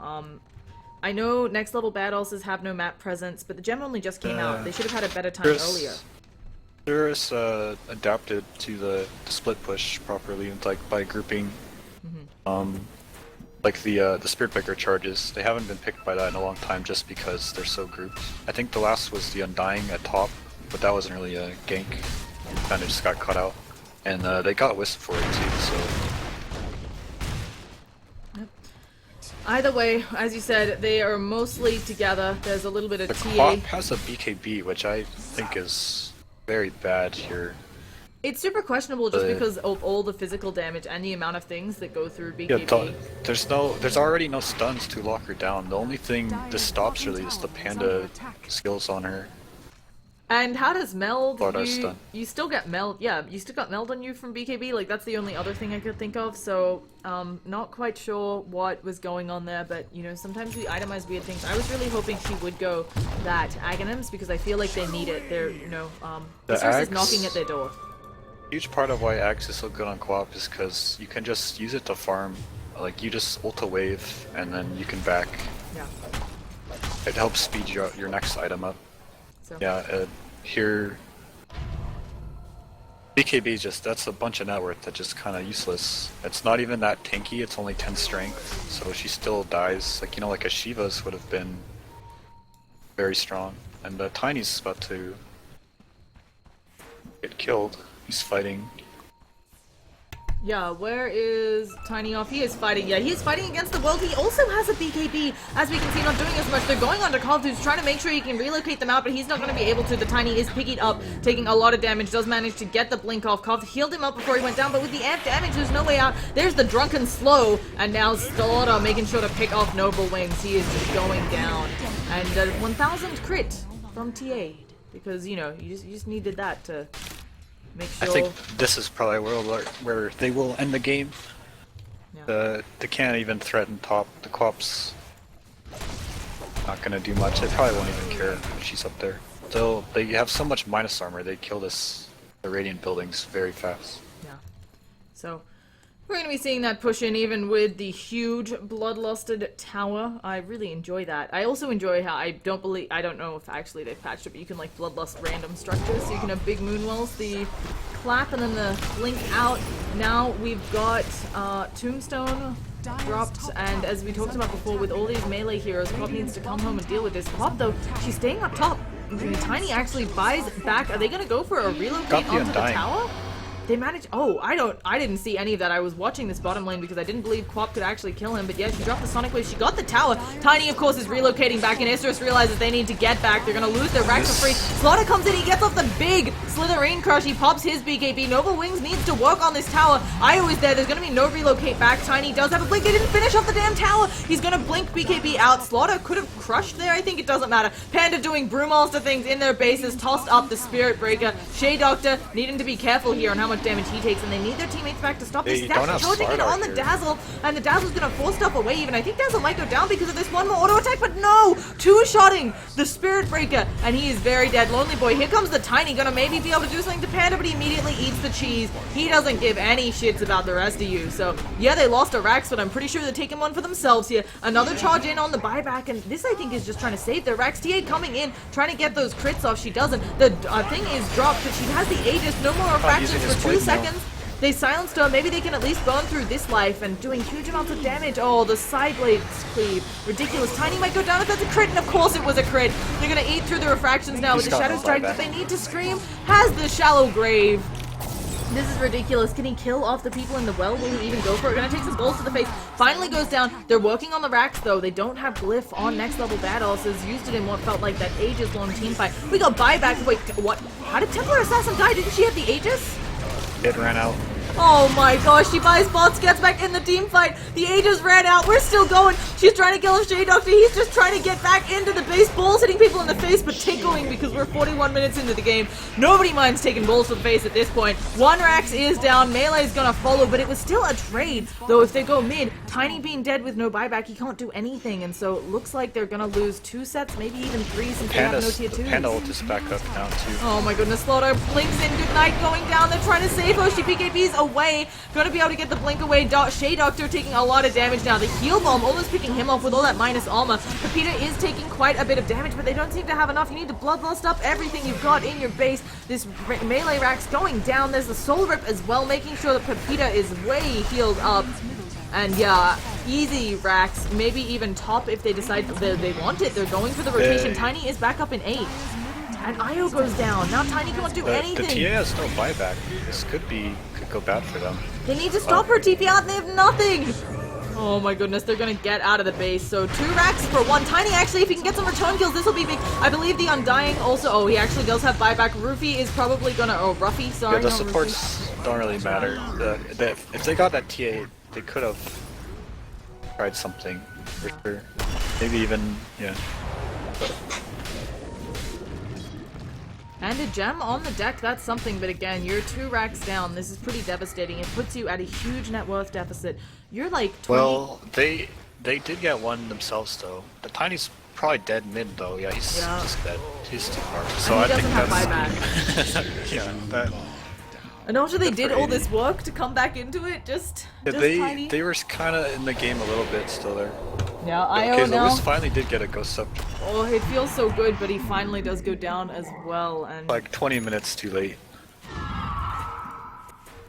I know next level badasses have no map presence, but the gem only just came out. They should have had a better time earlier. Isurus adapted to the split push properly, like by grouping. Like the Spirit Breaker charges, they haven't been picked by that in a long time just because they're so grouped. I think the last was the Undying at top, but that wasn't really a gank. Kind of just got cut out, and they got Wisp for it too. So. Yep. Either way, as you said, they are mostly together. There's a little bit of The TA. Quap has a BKB, which I think is very bad here. It's super questionable just because of all the physical damage and the amount of things that go through BKB. Yeah, there's already no stuns to lock her down. The only thing this stops really is the Panda skills on her. And how does Meld, Stun. you still get Meld, yeah, you still got Meld on you from BKB, like that's the only other thing I could think of, so, not quite sure what was going on there, but, sometimes we itemize weird things. I was really hoping she would go that Aghanims, because I feel like they need it. They're, Isurus is knocking at their door. Huge part of why Axe is so good on Quap is because you can just use it to farm. Like, you just ult a wave, and then you can back. Yeah. It helps speed your next item up. So. Yeah, here... BKB that's a bunch of net worth that's just kind of useless. It's not even that tanky, it's only 10 strength, so she still dies. Like, like a Shiva's would have been very strong. And Tiny's about to get killed. He's fighting. Yeah, where is Tiny off? He is fighting. Yeah, he is fighting against the world. He also has a BKB, as we can see, not doing as much. They're going on to Call, who's trying to make sure he can relocate them out, but he's not going to be able to. The Tiny is picking up, taking a lot of damage, does manage to get the blink off. Cov healed him up before he went down, but with the amp damage, there's no way out. There's the Drunken Slow, and now Slaughter making sure to pick off Noble Wings. He is just going down. And 1,000 crit from TA, because, you know, you just needed that to... make sure. I think this is probably where they will end the game. Yeah. They can't even threaten top. The co-op's not gonna do much. They probably won't even care if she's up there. They have so much minus armor. They kill the Radiant buildings very fast. Yeah. So we're going to be seeing that push in even with the huge bloodlusted tower. I really enjoy that. I also enjoy how I don't know if actually they've patched it, but you can like bloodlust random structures. So you can have big moon walls, the clap and then the blink out. Now we've got Tombstone dropped, and as we talked about before, with all these melee heroes, Pop needs to come home and deal with this. Pop though, she's staying up top. Tiny actually buys back. Are they going to go for a relocate onto the tower? They managed. Oh, I didn't see any of that. I was watching this bottom lane because I didn't believe Quap could actually kill him. But yeah, she dropped the Sonic Wave. She got the tower. Tiny, of course, is relocating back, and Isurus realizes they need to get back. They're going to lose their racks for free. Slaughter comes in. He gets off the big Slitherine Crush. He pops his BKB. Noble Wings needs to work on this tower. Io is there. There's going to be no relocate back. Tiny does have a blink. They didn't finish off the damn tower. He's going to blink BKB out. Slaughter could have crushed there. I think it doesn't matter. Panda doing brew monster things in their bases. Tossed up the Spirit Breaker. Shea Doctor needing to be careful here on how much damage he takes, and they need their teammates back to stop this. Dash charging it on the Dazzle, and the Dazzle's gonna force stuff away even. I think Dazzle might go down because of this one more auto attack, but no! Two-shotting the Spirit Breaker, and he is very dead. Lonely Boy, here comes the Tiny, gonna maybe be able to do something to Panda, but he immediately eats the cheese. He doesn't give any shits about the rest of you. So, yeah, they lost a Rax, but I'm pretty sure they're taking one for themselves here. Another charge in on the buyback, and this, I think, is just trying to save their Rax. TA coming in, trying to get those crits off. She doesn't. The thing is dropped, but she has the Aegis. No more refractions for 2 seconds. They silenced her. Maybe they can at least burn through this life, and doing huge amounts of damage. Oh, the side blades cleave. Ridiculous. Tiny might go down if that's a crit, and of course it was a crit. They're going to eat through the refractions now with the Shadow Strike, but they need to scream. Has the Shallow Grave. This is ridiculous. Can he kill off the people in the well? Will he even go for it? Gonna take some balls to the face. Finally goes down. They're working on the racks though. They don't have Glyph on next level badasses. Used it in what felt like that Aegis long team fight. We got buyback. Wait, what? How did Templar Assassin die? Didn't she have the Aegis? It ran out. Oh my gosh, she buys bots, gets back in the team fight. The Aegis ran out. We're still going. She's trying to kill a Shea Doctor. He's just trying to get back into the base. Balls hitting people in the face, but tickling because we're 41 minutes into the game. Nobody minds taking balls to the face at this point. One Rax is down. Melee's gonna follow, but it was still a trade. Though if they go mid, Tiny being dead with no buyback, he can't do anything. And so it looks like they're gonna lose 2 sets, maybe even 3 since they have no tier 2s. Panda will just back up now too. Oh my goodness, Slaughter blinks in. Good night going down. They're trying to save her. She BKBs away. Gonna be able to get the blink away. Shea Doctor taking a lot of damage now. The heal bomb almost picking him off with all that minus armor. Pepita is taking quite a bit of damage, but they don't seem to have enough. You need to bloodlust up everything you've got in your base. This melee Rax going down. There's the Soul Rip as well, making sure that Pepita is way healed up. And yeah, easy Rax, maybe even top if they decide they want it. They're going for the rotation. Tiny is back up in 8. And Io goes down. Now Tiny can't do anything. The TA has no buyback. This could go bad for them. They need to stop her TP out and they have nothing. Oh my goodness, they're gonna get out of the base. So 2 Racks for 1. Tiny actually, if he can get some return kills, this will be big. I believe the Undying also, oh, he actually does have buyback. Roofy is probably gonna, oh, Ruffy, sorry. Yeah, the supports don't really matter. If they got that TA, they could have tried something for sure. Maybe even, yeah. But and a gem on the deck, that's something, but again, you're 2 Racks down. This is pretty devastating. It puts you at a huge net worth deficit. You're like 20... Well, they did get one themselves though. The Tiny's probably dead mid though. Yeah, he's just dead. He's too far. So and he I think doesn't that's... have buyback. Yeah, that... And after they did all this work to come back into it, just Tiny. They were kind of in the game a little bit still there. Yeah, Io okay, now. Lewis finally did get a Ghost Scepter. Oh, it feels so good, but he finally does go down as well. And like 20 minutes too late.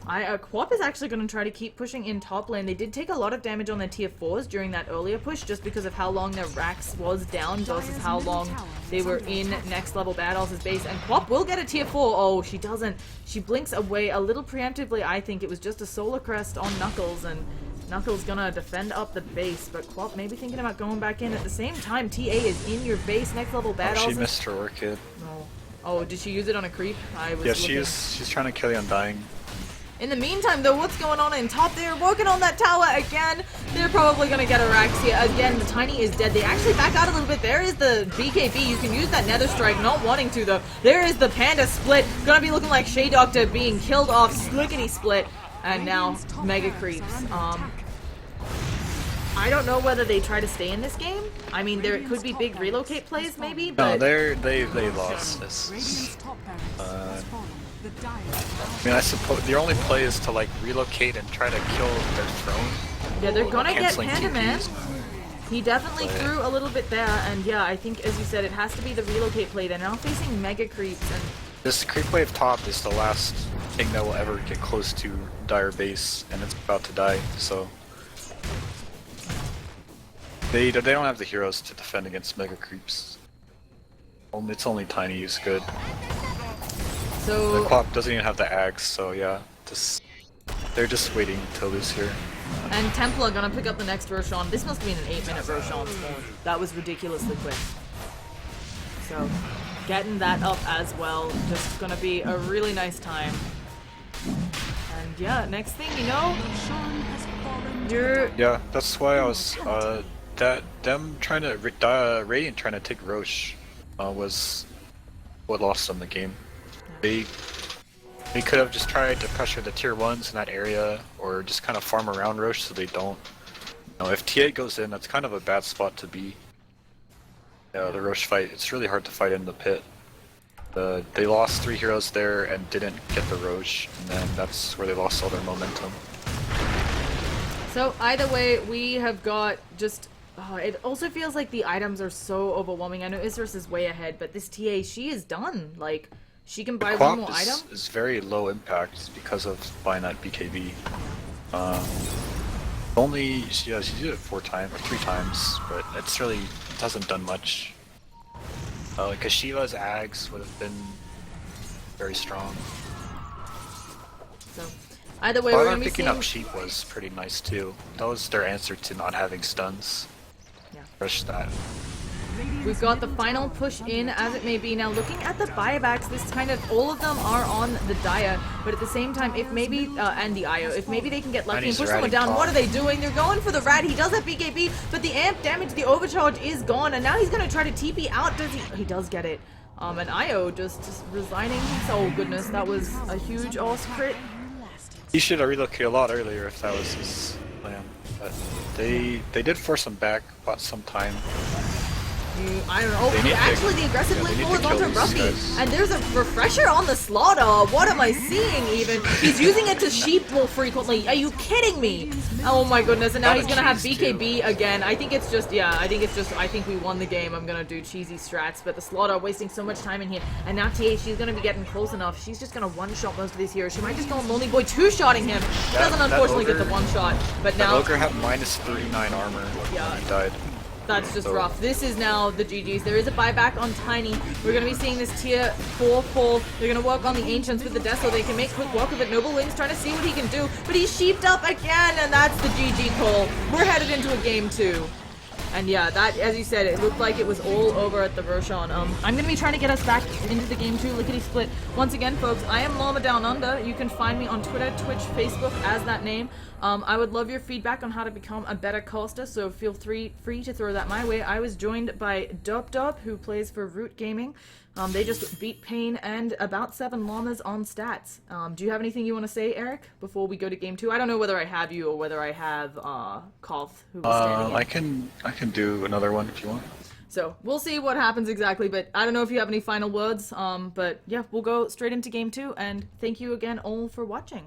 Quap is actually going to try to keep pushing in top lane. They did take a lot of damage on their tier 4s during that earlier push just because of how long their Rax was down versus how long they were in next level Badass' base. And Quap will get a tier 4. Oh, she doesn't. She blinks away a little preemptively, I think. It was just a solar crest on Knuckles, and Knuckles gonna defend up the base, but Quap maybe thinking about going back in. At the same time, TA is in your base, next level Badass. Oh, she missed her orchid. No. Oh, did she use it on a creep? I was Yeah, looking. she's trying to kill the Undying. In the meantime, though, what's going on in top? They're working on that tower again. They're probably going to get a Rax here. Again, the Tiny is dead. They actually back out a little bit. There is the BKB. You can use that Nether Strike. Not wanting to, though. There is the Panda Split. Going to be looking like Shea Doctor being killed off. Slickety Split. And now Mega Creeps. I don't know whether they try to stay in this game. I mean, there could be big relocate plays, maybe, but... No, they lost this. Radiant's top barracks has fallen. The Dire I mean, I suppose the only play is to like relocate and try to kill their throne. Yeah, they're gonna get Canceling Panda Man. TPs. He definitely But- threw a little bit there, and yeah, I think, as you said, it has to be the relocate play. They're now facing Mega Creeps, and This creep wave top is the last thing that will ever get close to Dire base, and it's about to die. So they don't have the heroes to defend against Mega Creeps. It's only Tiny who's good. The so... Clock doesn't even have the Axe, so yeah, they're just waiting to lose here. And Templar gonna pick up the next Roshan. This must be an 8-minute Roshan spawn. That was ridiculously quick. So, getting that up as well. Just gonna be a really nice time. And yeah, next thing you know, Roshan has fallen. you're... Yeah, that's why I was them trying to Radiant trying to take Roche was what lost them the game. They could have just tried to pressure the tier 1s in that area, or just kind of farm around Roche so they don't. You know, if TA goes in, that's kind of a bad spot to be. Yeah, the Roche fight, it's really hard to fight in the pit. They lost 3 heroes there and didn't get the Roche, and then that's where they lost all their momentum. So either way, we have got just... it also feels like the items are so overwhelming. I know Isurus is way ahead, but this TA, she is done. Like, she can buy one more item. Is very low impact because of buying that BKB. She did it 4 times, or 3 times, but it's really hasn't done much. Like Shiva's Ags would have been very strong. So either way, we're Barbara gonna be picking seeing... up Sheep was pretty nice too. That was their answer to not having stuns. Yeah. Rush that. We've got the final push in, as it may be. Now, looking at the buybacks, this kind of, all of them are on the Dire, but at the same time, if maybe, and the Io, if maybe they can get lucky and push someone down, what are they doing? They're going for the Rad. He does have BKB, but the amp damage, the overcharge is gone, and now he's going to try to TP out. Does he? He does get it. And Io just resigning. Oh, goodness, that was a huge Os crit. He should have relocated a lot earlier if that was his plan. But they did force him back, bought some time. I don't know. They need to- Actually, the aggressive yeah, lane they need forward to onto kill these Ruffy. guys. And there's a refresher on the slaughter. What am I seeing even? He's using it to sheep more frequently. Are you kidding me? Oh my goodness. And now he's going to have BKB again. I think it's just, I think we won the game. I'm going to do cheesy strats. But the slaughter wasting so much time in here. And now TA, she's going to be getting close enough. She's just going to one-shot most of these heroes. She might just go on Lonely Boy two-shotting him. Doesn't unfortunately get the one-shot. But now... Ogre had minus 39 armor when he died. That's just So- rough. This is now the GG's. There is a buyback on Tiny. We're going to be seeing this tier 4 fall. They're going to work on the Ancients with the Death so they can make quick work of it. Noble Wings trying to see what he can do, but he's sheeped up again, and that's the GG call. We're headed into a game 2. And yeah, that, as you said, it looked like it was all over at the Roshan. I'm going to be trying to get us back into the game 2, lickety split. Once again, folks, I am Llama Down Under. You can find me on Twitter, Twitch, Facebook as that name. I would love your feedback on how to become a better caster, so feel free to throw that my way. I was joined by Dope, who plays for Root Gaming. They just beat Pain and about 7 llamas on stats. Do you have anything you want to say, Eric, before we go to game 2? I don't know whether I have you or whether I have Koth, who was standing in. I can do another one if you want. So we'll see what happens exactly, but I don't know if you have any final words. But yeah, we'll go straight into game 2, and thank you again all for watching.